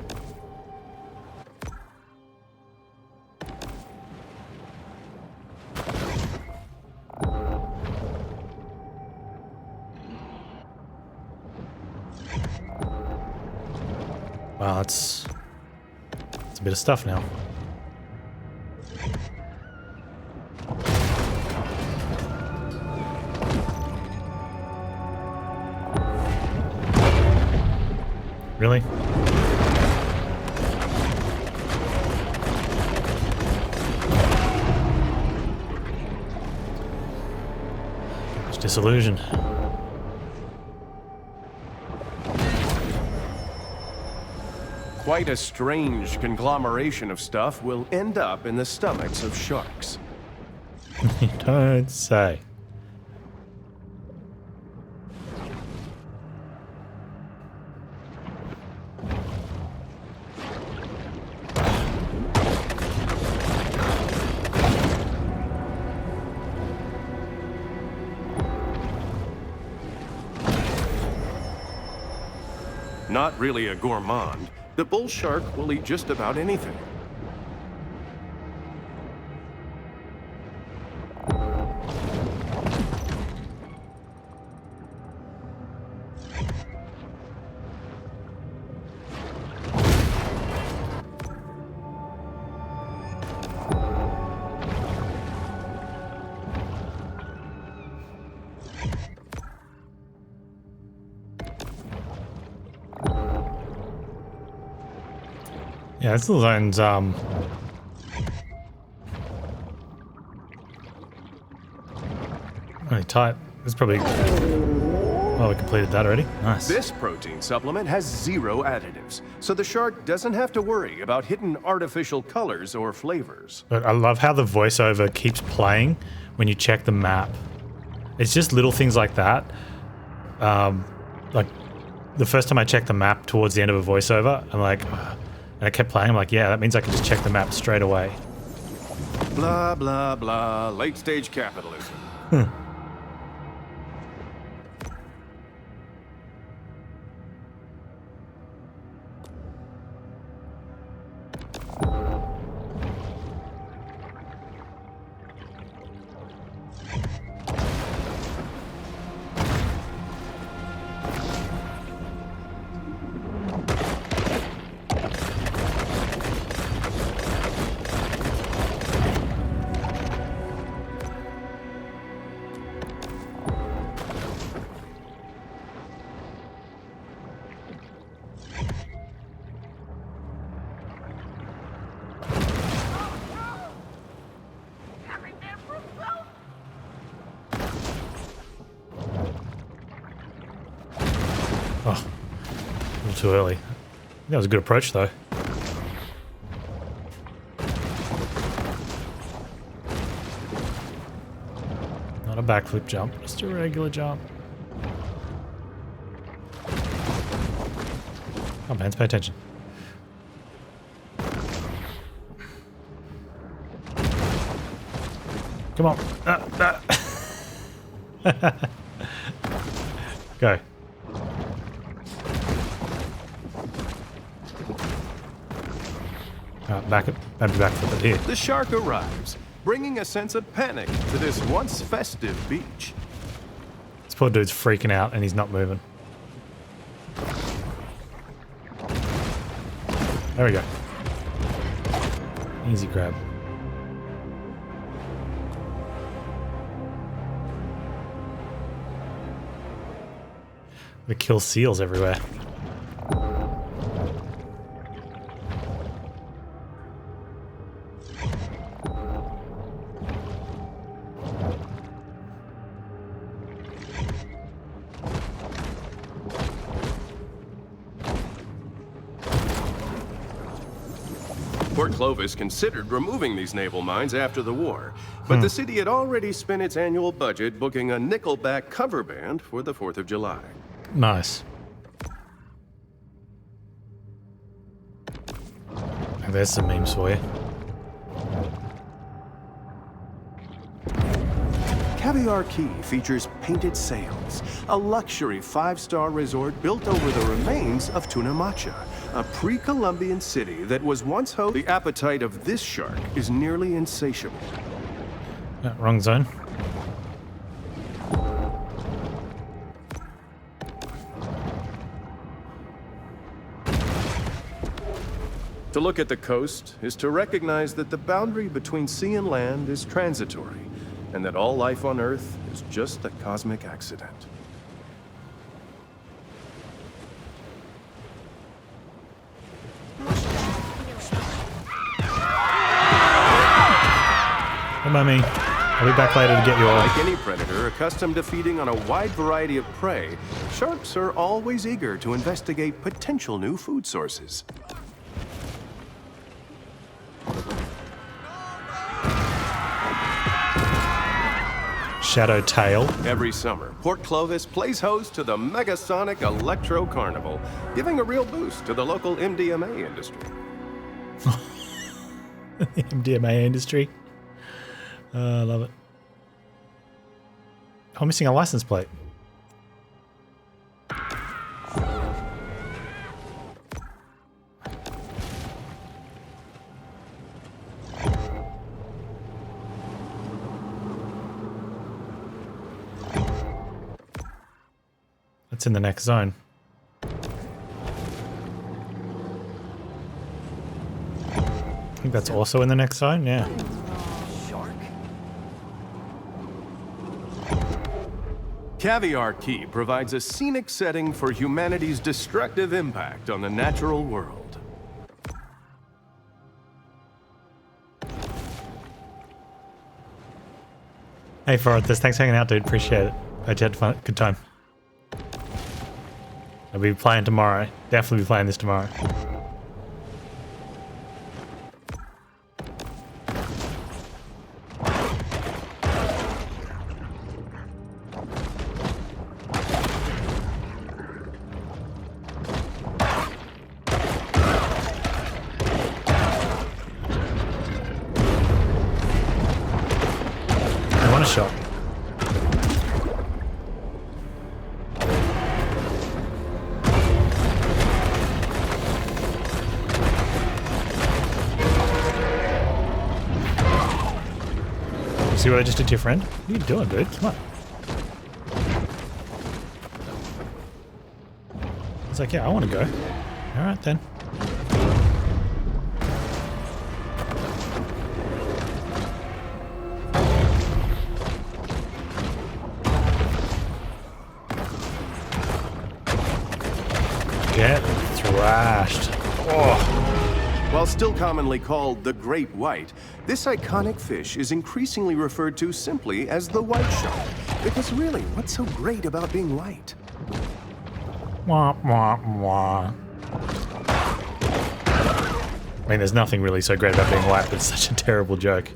[SPEAKER 1] Wow, that's a bit of stuff now. Really? It's disillusioned.
[SPEAKER 2] Quite a strange conglomeration of stuff will end up in the stomachs of sharks.
[SPEAKER 1] You don't say.
[SPEAKER 2] Not really a gourmand, the bull shark will eat just about anything.
[SPEAKER 1] Yeah, this little zone's really tight. It's probably we completed that already. Nice.
[SPEAKER 2] This protein supplement has 0 additives, so the shark doesn't have to worry about hidden artificial colors or flavors.
[SPEAKER 1] But I love how the voiceover keeps playing when you check the map. It's just little things like that. Like the first time I checked the map towards the end of a voiceover, I'm like, and I kept playing. I'm like, yeah, that means I can just check the map straight away.
[SPEAKER 2] Blah, blah, blah. Late stage capitalism.
[SPEAKER 1] Oh, a little too early. That was a good approach, though. Not a backflip jump, just a regular jump. Come on, Panz, pay attention. Come on. Go. Back it. Maybe backflip it here.
[SPEAKER 2] The shark arrives, bringing a sense of panic to this once festive beach.
[SPEAKER 1] This poor dude's freaking out and he's not moving. There we go. Easy grab. We kill seals everywhere.
[SPEAKER 2] Port Clovis considered removing these naval mines after the war, but the city had already spent its annual budget booking a Nickelback cover band for the 4th of July.
[SPEAKER 1] Nice. And there's some memes for you.
[SPEAKER 2] Caviar Key features Painted Sails, a luxury 5-star resort built over the remains of Tunamacha, a pre-Columbian city that was once home. The appetite of this shark is nearly insatiable.
[SPEAKER 1] Wrong zone.
[SPEAKER 2] To look at the coast is to recognize that the boundary between sea and land is transitory, and that all life on Earth is just a cosmic accident.
[SPEAKER 1] Come on, me. I'll be back later to get you all.
[SPEAKER 2] Like any predator accustomed to feeding on a wide variety of prey, sharks are always eager to investigate potential new food sources.
[SPEAKER 1] Shadow Tail.
[SPEAKER 2] Every summer, Port Clovis plays host to the Megasonic Electro Carnival, giving a real boost to the local MDMA industry.
[SPEAKER 1] The MDMA industry. I love it. I'm missing a license plate. That's in the next zone. I think that's also in the next zone, yeah.
[SPEAKER 2] Caviar Key provides a scenic setting for humanity's destructive impact on the natural world.
[SPEAKER 1] Hey, Forrest, thanks for hanging out, dude. Appreciate it. Glad you had fun. Good time. I'll be playing tomorrow. Definitely be playing this tomorrow. I want a shot. See what I just did to your friend? What are you doing, dude? Come on. He's like, yeah, I want to go. Alright then. Get thrashed. Oh.
[SPEAKER 2] While still commonly called the great white, this iconic fish is increasingly referred to simply as the white shark. Because really, what's so great about being white?
[SPEAKER 1] Wah, wah, wah. I mean, there's nothing really so great about being white, but it's such a terrible joke.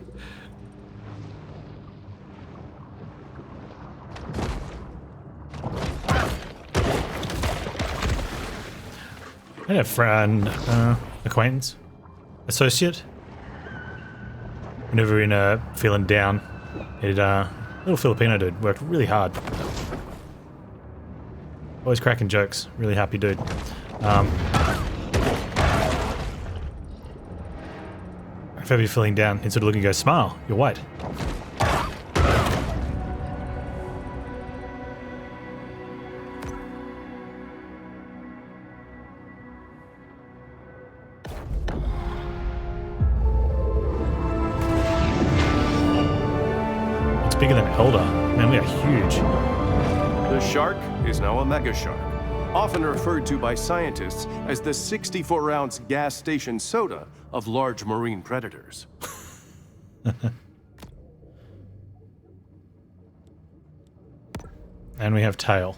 [SPEAKER 1] I had a friend, acquaintance, associate. Whenever we were feeling down, it little Filipino dude worked really hard. Always cracking jokes. Really happy dude. If ever you're feeling down, he'd sort of look and go, "Smile, you're white." Bigger than Elder. Man, we are huge.
[SPEAKER 2] The shark is now a mega shark, often referred to by scientists as the 64-ounce gas station soda of large marine predators.
[SPEAKER 1] And we have tail.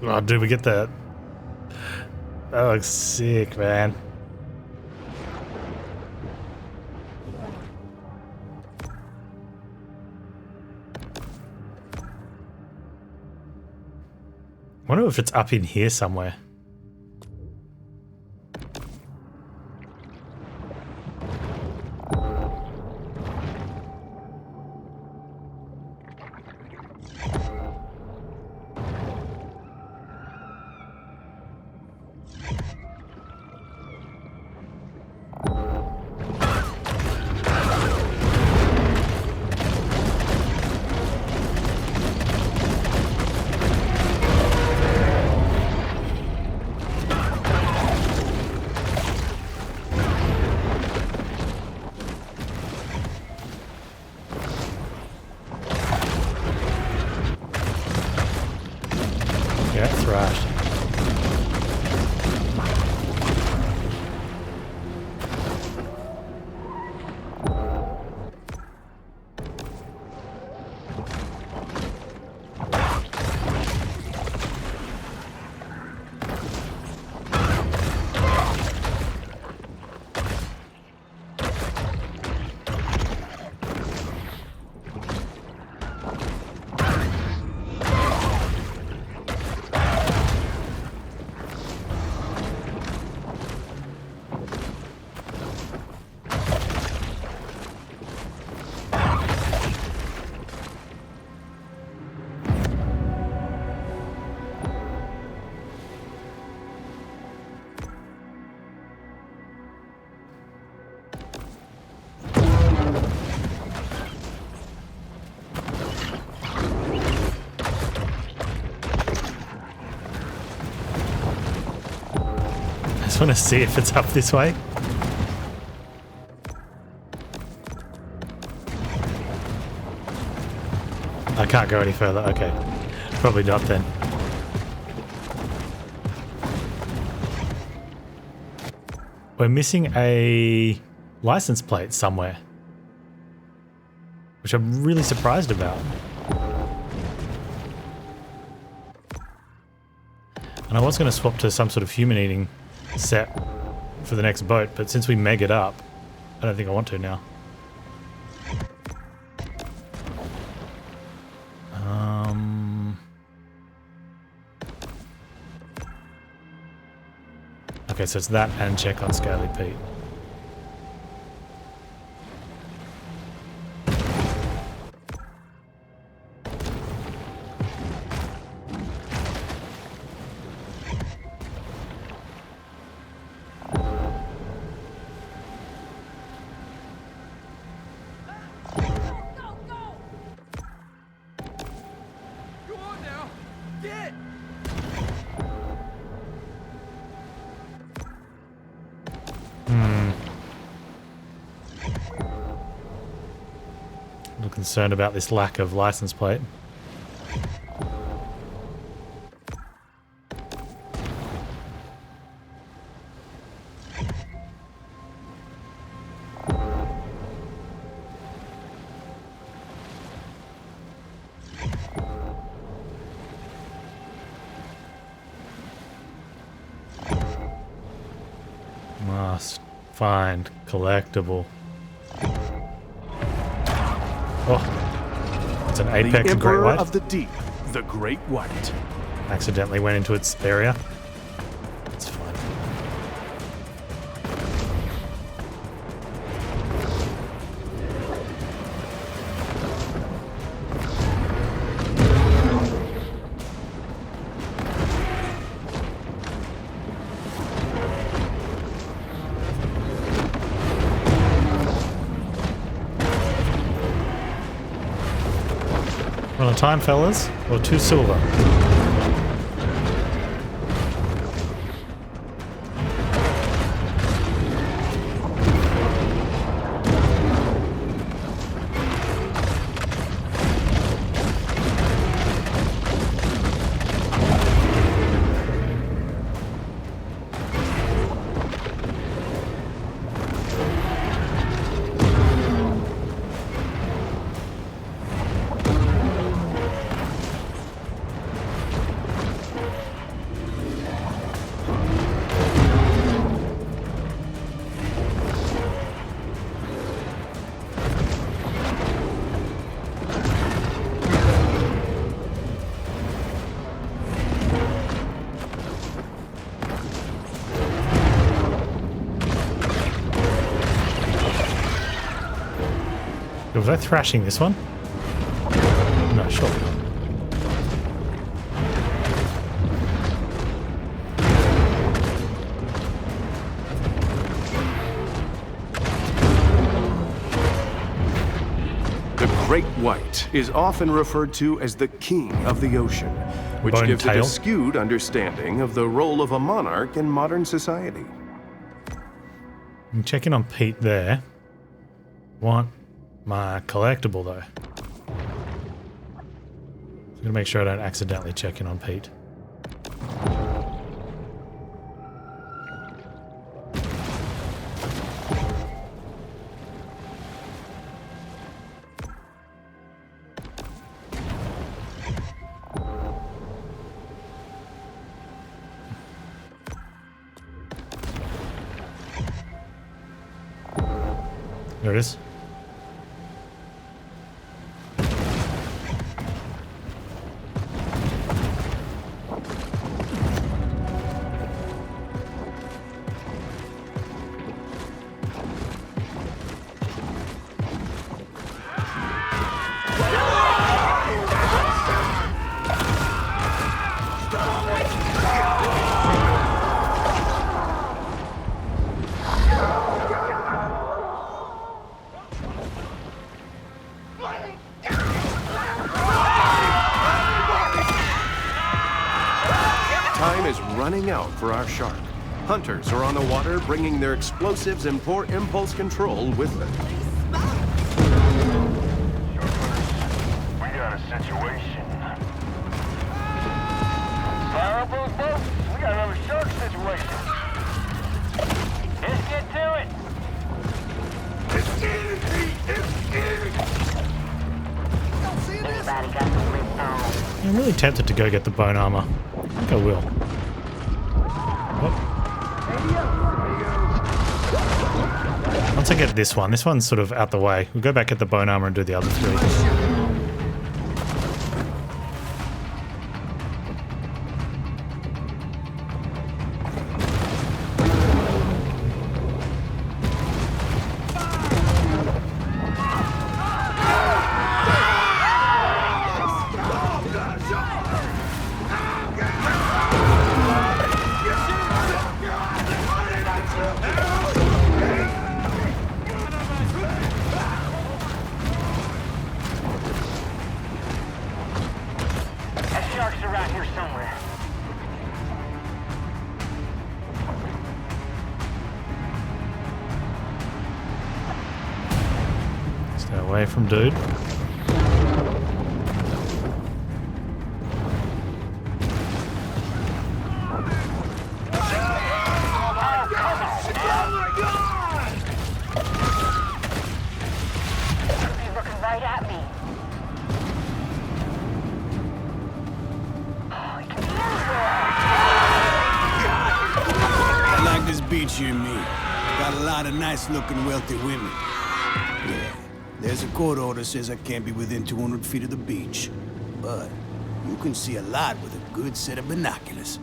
[SPEAKER 1] Oh, dude, we get that. That looks sick, man. I wonder if it's up in here somewhere. Yeah, thrashed. I just want to see if it's up this way. I can't go any further. Okay. Probably not then. We're missing a license plate somewhere, which I'm really surprised about. And I was going to swap to some sort of human eating set for the next boat, but since we meg it up, I don't think I want to now. Okay, so it's that and check on Scaly Pete. Concerned about this lack of license plate. Must find collectible. Oh, it's an apex
[SPEAKER 7] the
[SPEAKER 1] great
[SPEAKER 7] Emperor
[SPEAKER 1] white.
[SPEAKER 7] of the Deep, the Great White.
[SPEAKER 1] Accidentally went into its area. It's fine. Run on time, fellas, or 2 silver. Was I thrashing this one? No, surely not.
[SPEAKER 2] The great white is often referred to as the king of the ocean, which
[SPEAKER 1] Bone
[SPEAKER 2] gives it
[SPEAKER 1] tail.
[SPEAKER 2] a skewed understanding of the role of a monarch in modern society.
[SPEAKER 1] I'm checking on Pete there. Want my collectible though. I'm gonna make sure I don't accidentally check in on Pete. There it is.
[SPEAKER 2] Time is running out for our shark. Hunters are on the water, bringing their explosives and poor impulse control with them.
[SPEAKER 4] We got a situation. Fire up those boats. We got another shark situation. Let's get to it.
[SPEAKER 5] Anybody got the lip on?
[SPEAKER 1] I'm really tempted to go get the bone armor. I think I will. Oh. Once I get this one's sort of out the way. We'll go back at the bone armor and do the other three.
[SPEAKER 4] That shark's around here somewhere.
[SPEAKER 1] Stay away from dude.
[SPEAKER 5] He's looking right at me.
[SPEAKER 6] I like this beach you and me. Got a lot of nice-looking, wealthy women. Yeah, there's a court order says I can't be within 200 feet of the beach. But you can see a lot with a good set of binoculars.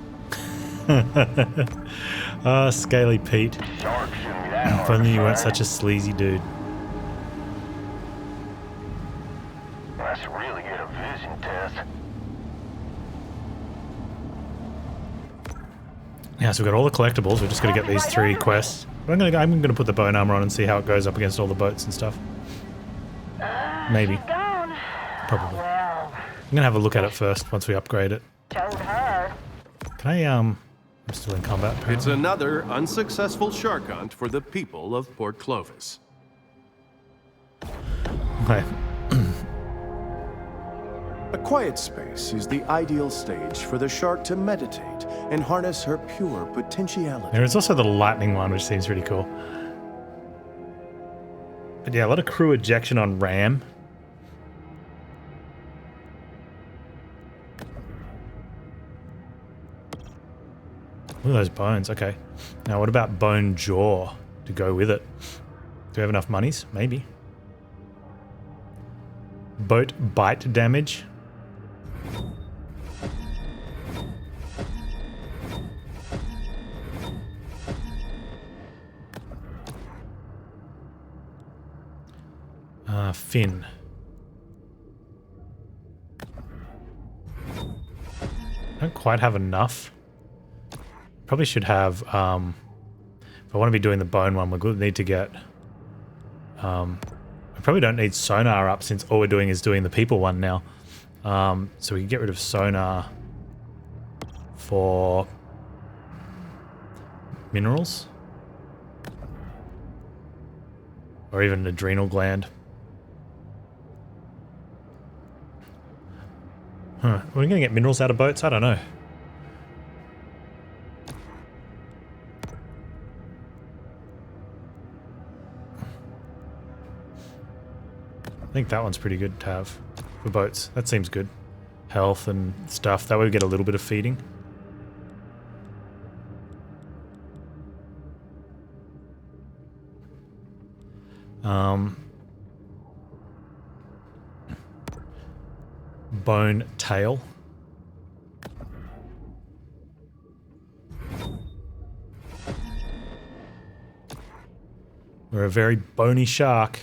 [SPEAKER 1] Ah, Scaly Pete.
[SPEAKER 4] Shark shouldn't be that hard
[SPEAKER 1] If only
[SPEAKER 4] to
[SPEAKER 1] you weren't
[SPEAKER 4] find.
[SPEAKER 1] such a sleazy dude.
[SPEAKER 4] Let's really get a vision test.
[SPEAKER 1] Yeah, so we've got all the collectibles. We're just going to get these three quests. But I'm going to put the bone armor on and see how it goes up against all the boats and stuff. Maybe.
[SPEAKER 5] Gone.
[SPEAKER 1] Probably.
[SPEAKER 5] Well,
[SPEAKER 1] I'm going to have a look at it first once we upgrade it.
[SPEAKER 5] told her.
[SPEAKER 1] Can I, I'm still in combat.
[SPEAKER 2] It's
[SPEAKER 1] apparently.
[SPEAKER 2] another unsuccessful shark hunt for the people of Port Clovis.
[SPEAKER 1] Right.
[SPEAKER 2] A quiet space is the ideal stage for the shark to meditate and harness her pure potentiality.
[SPEAKER 1] There is also the lightning one, which seems really cool. But yeah, a lot of crew ejection on Ram. Look at those bones. Okay. Now what about bone jaw to go with it? Do we have enough monies? Maybe. Boat bite damage. Fin. I don't quite have enough. Probably should have, if I want to be doing the bone one, we're going to need to get, I probably don't need sonar up since all we're doing is doing the people one now. So we can get rid of sonar for minerals. Or even an adrenal gland. Huh. Are we going to get minerals out of boats? I don't know. I think that one's pretty good to have for boats. That seems good. Health and stuff. That way we get a little bit of feeding. Bone tail. We're a very bony shark.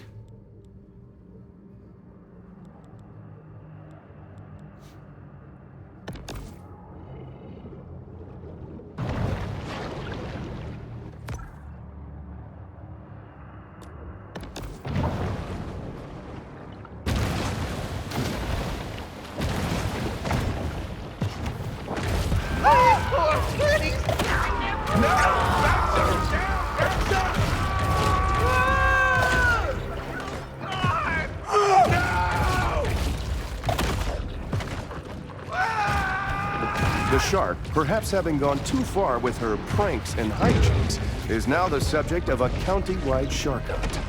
[SPEAKER 2] The shark, perhaps having gone too far with her pranks and hijinks, is now the subject of a county-wide shark hunt.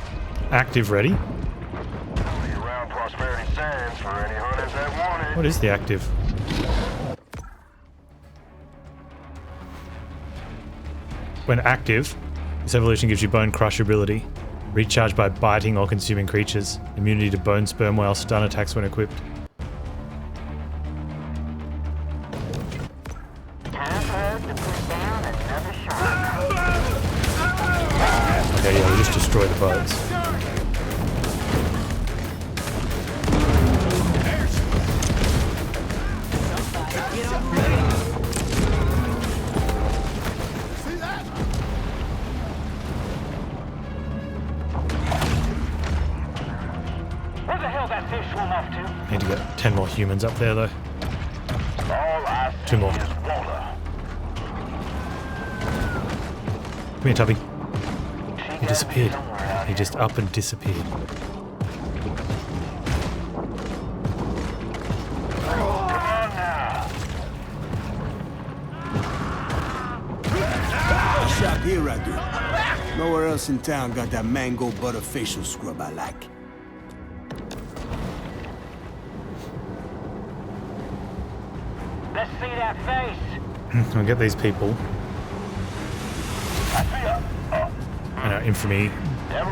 [SPEAKER 1] Active ready.
[SPEAKER 4] Around Prosperity Sands for any hunters that want it.
[SPEAKER 1] What is the active? When active, this evolution gives you bone crush ability. Recharge by biting or consuming creatures. Immunity to bone sperm whale stun attacks when equipped. Okay, yeah, we just destroy the boats.
[SPEAKER 4] Where the hell that fish swim off to?
[SPEAKER 1] Need to get 10 more humans up there, though.
[SPEAKER 4] All I see
[SPEAKER 1] 2 more.
[SPEAKER 4] is water.
[SPEAKER 1] Come here, Tubby. He disappeared. He just up and disappeared.
[SPEAKER 6] Shop here I do. Nowhere else in town got that mango butter facial scrub I like.
[SPEAKER 4] Let's see that face.
[SPEAKER 1] We'll get these people. And our infamy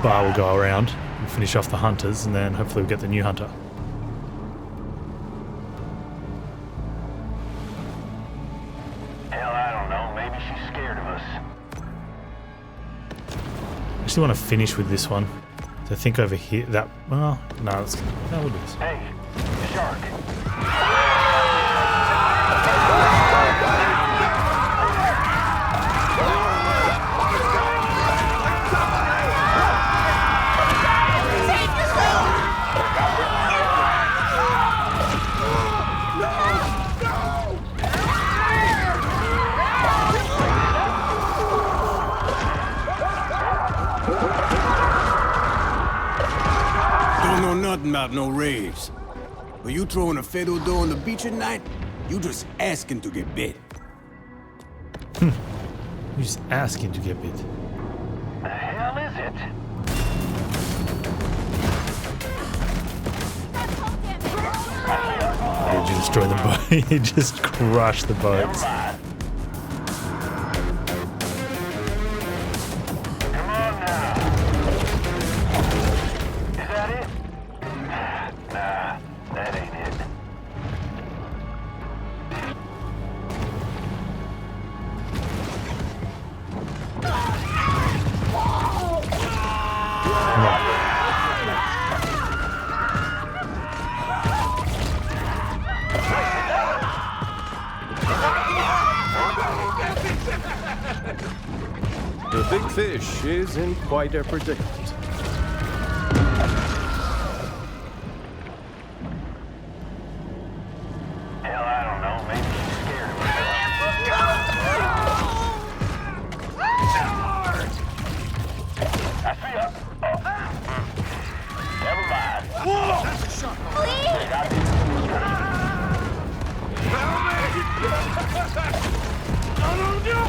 [SPEAKER 1] bar will go around and finish off the hunters, and then hopefully we'll get the new hunter.
[SPEAKER 4] Hell, I don't know. Maybe she's scared of us.
[SPEAKER 1] I actually want to finish with this one. So I think over here, that, well, no, we'll do this.
[SPEAKER 4] Hey, shark.
[SPEAKER 6] Don't know nothing about no raves. But you throwing a fatal door on the beach at night, you just asking to get bit.
[SPEAKER 1] You're just asking to get bit.
[SPEAKER 4] The hell is it?
[SPEAKER 1] Did you destroy the boat? You just crushed the boats.
[SPEAKER 4] Come on now. Is that it? Nah, that ain't it.
[SPEAKER 1] Come on.
[SPEAKER 2] the big fish is in quite a predicament.
[SPEAKER 4] Hell, I don't know. Maybe she's scared of herself. I see her. Oh. Never mind.
[SPEAKER 3] Please!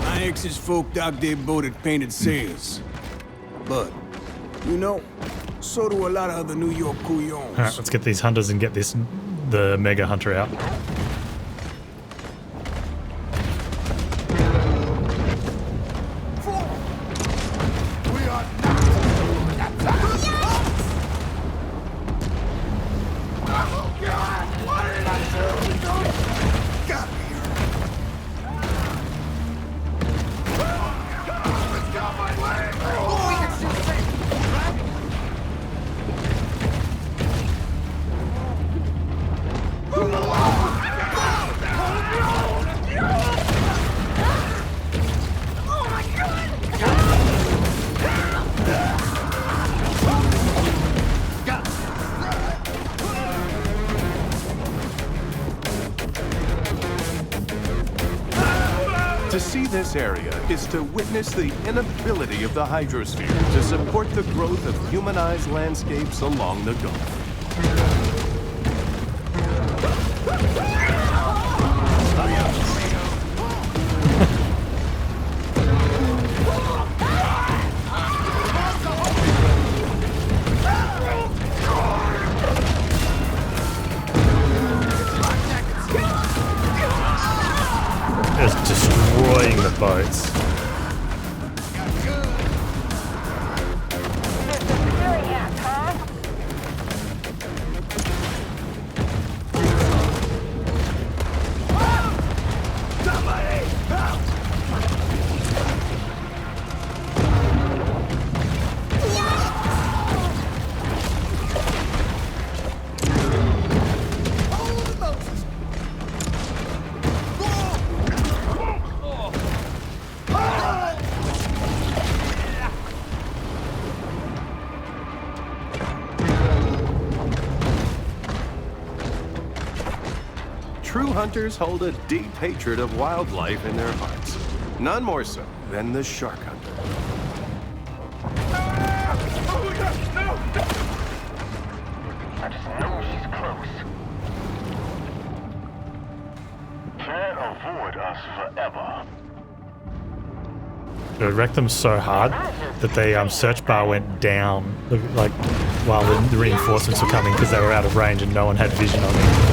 [SPEAKER 6] My ex's folk out there boated painted sails. But, you know, so do a lot of other New York couillons.
[SPEAKER 1] All right, let's get these hunters and get the mega hunter out.
[SPEAKER 2] To see this area is to witness the inability of the hydrosphere to support the growth of humanized landscapes along the Gulf.
[SPEAKER 1] Just destroying the boats.
[SPEAKER 2] True hunters hold a deep hatred of wildlife in their hearts. None more so than the shark hunter.
[SPEAKER 4] I just know she's close. Can't avoid us forever.
[SPEAKER 1] It wrecked them so hard that the search bar went down, like while the reinforcements were coming because they were out of range and no one had vision on them.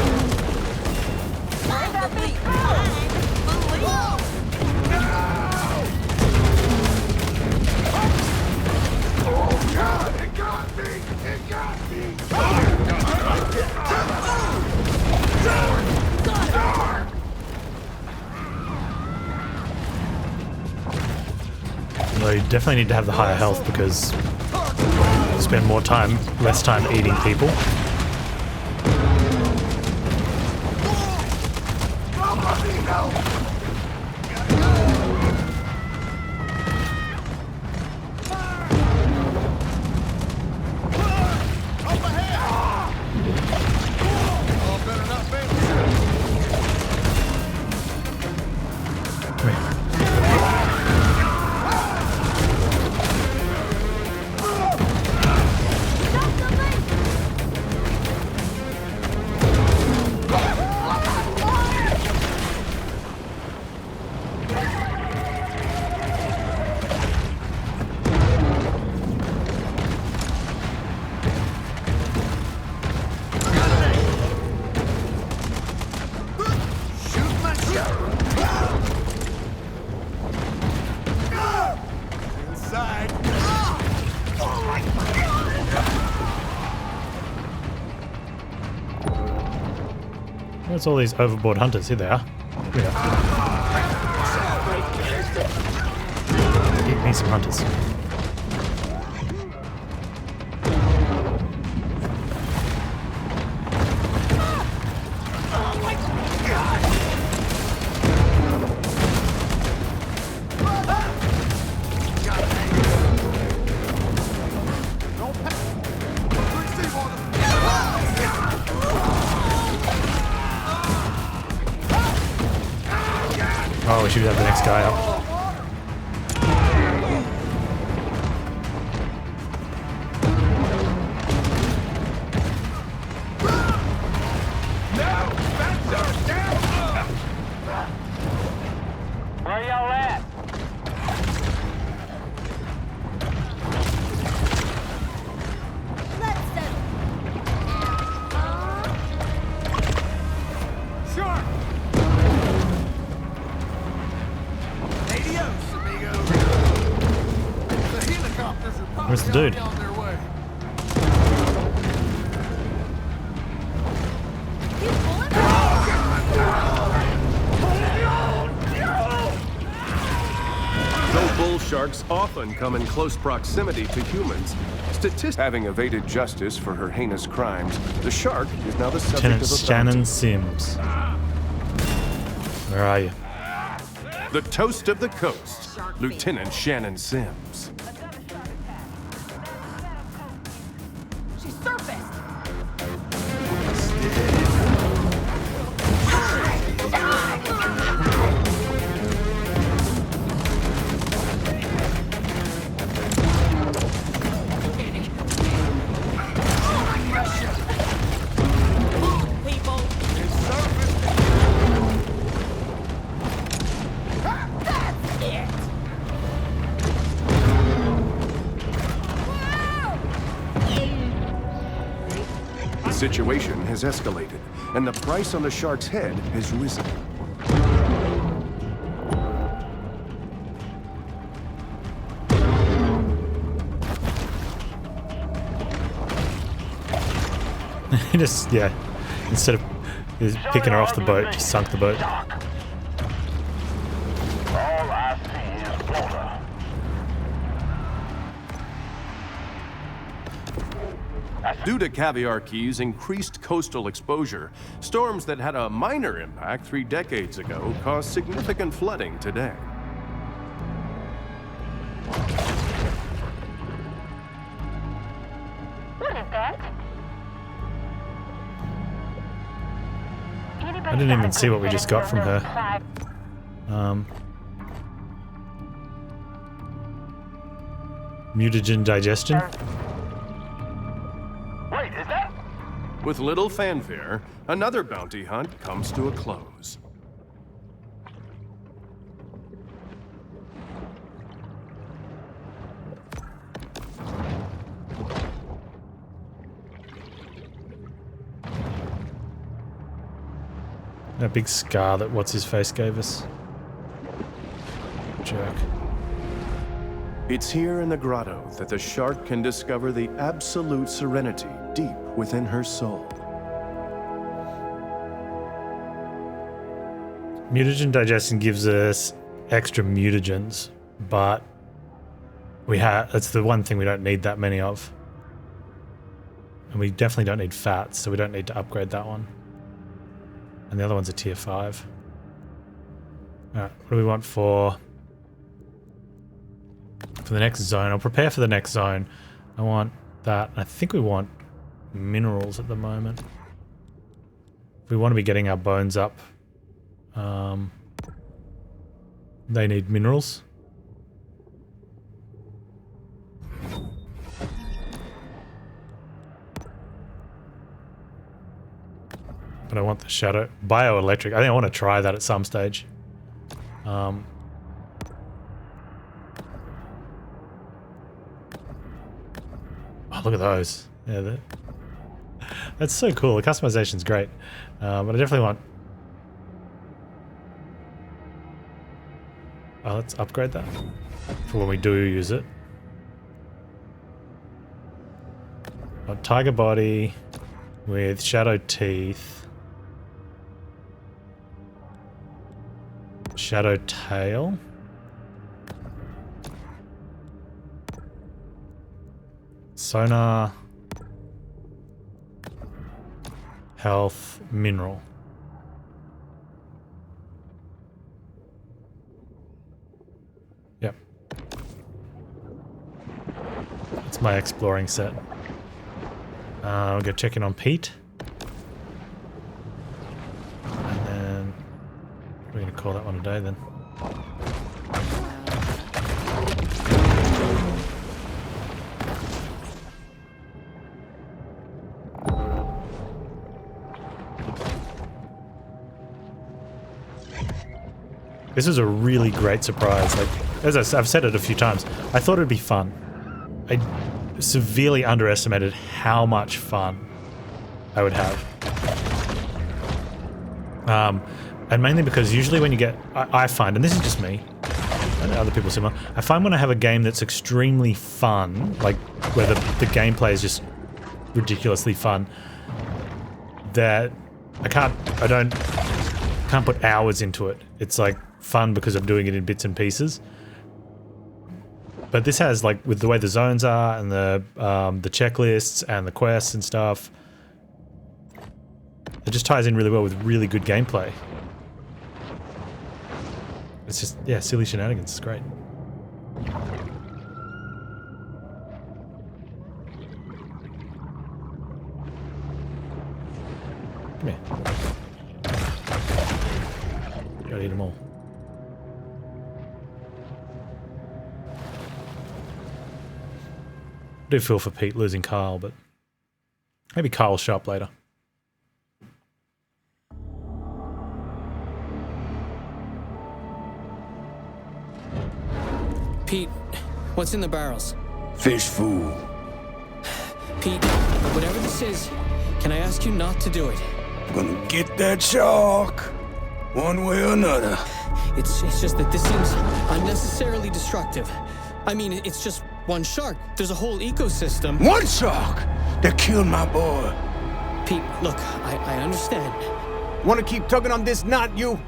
[SPEAKER 1] Well, you definitely need to have the higher health because you spend less time eating people. Where's all these overboard hunters? Here they are. Here they are. Eat me some hunters. should have the next guy up.
[SPEAKER 4] Where y'all at?
[SPEAKER 3] Let's settle.
[SPEAKER 8] Sure. Adios, amigo. The helicopters are
[SPEAKER 1] Where's the
[SPEAKER 8] probably
[SPEAKER 1] dude?
[SPEAKER 8] on their way.
[SPEAKER 3] You pulling?
[SPEAKER 2] Though bull sharks often come in close proximity to humans, having evaded justice for her heinous crimes, the shark is now the subject
[SPEAKER 1] Lieutenant
[SPEAKER 2] of a
[SPEAKER 1] Shannon Sims. Where are you?
[SPEAKER 2] bounty. The toast of the coast, Lieutenant Shannon Sims.
[SPEAKER 3] She's surfaced. People. That's it.
[SPEAKER 2] The situation has escalated, and the price on the shark's head has risen.
[SPEAKER 1] He just, yeah, instead of picking her off the boat, just sunk the boat.
[SPEAKER 4] All I see is water.
[SPEAKER 2] Due to Caviar Key's increased coastal exposure, storms that had a minor impact 3 decades ago cause significant flooding today.
[SPEAKER 5] What is that?
[SPEAKER 1] I didn't even see what we just got from her. Mutagen digestion?
[SPEAKER 4] Wait, is that?
[SPEAKER 2] With little fanfare, another bounty hunt comes to a close.
[SPEAKER 1] That big scar that what's-his-face gave us. Jerk.
[SPEAKER 2] It's here in the grotto that the shark can discover the absolute serenity deep within her soul.
[SPEAKER 1] Mutagen digestion gives us extra mutagens, but that's the one thing we don't need that many of. And we definitely don't need fats, so we don't need to upgrade that one. And the other one's a tier 5. Alright, what do we want for the next zone? I'll prepare for the next zone. I want that. I think we want minerals at the moment. If we want to be getting our bones up, they need minerals. But I want the shadow bioelectric. I think I want to try that at some stage. Oh, look at those. Yeah, that's so cool. The customization's great. But I definitely want... Oh, let's upgrade that for when we do use it. Tiger body with shadow teeth. Shadow tail. Sonar. Health. Mineral. Yep. That's my exploring set. I'll go check in on Pete. And then we're going to call that one a day then. This is a really great surprise. Like, as I've said it a few times, I thought it'd be fun. I severely underestimated how much fun I would have. And mainly because usually when you get, I find, and this is just me, and other people similar, I find when I have a game that's extremely fun, like where the gameplay is just ridiculously fun, that I can't put hours into it. It's like fun because I'm doing it in bits and pieces. But this has, like, with the way the zones are and the checklists and the quests and stuff, it just ties in really well with really good gameplay. It's just, yeah, silly shenanigans. It's great. Come here. Gotta eat them all. I do feel for Pete losing Carl, but maybe Carl will show up later.
[SPEAKER 9] Pete, what's in the barrels?
[SPEAKER 6] Fish food.
[SPEAKER 9] Pete, whatever this is, can I ask you not to do it?
[SPEAKER 6] Gonna get that shark, one way or another.
[SPEAKER 9] It's just that this seems unnecessarily destructive. I mean, it's just one shark. There's a whole ecosystem.
[SPEAKER 6] One shark that killed my boy.
[SPEAKER 9] Pete, look, I understand.
[SPEAKER 6] Wanna keep tugging on this knot, you?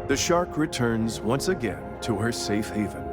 [SPEAKER 2] The shark returns once again to her safe haven.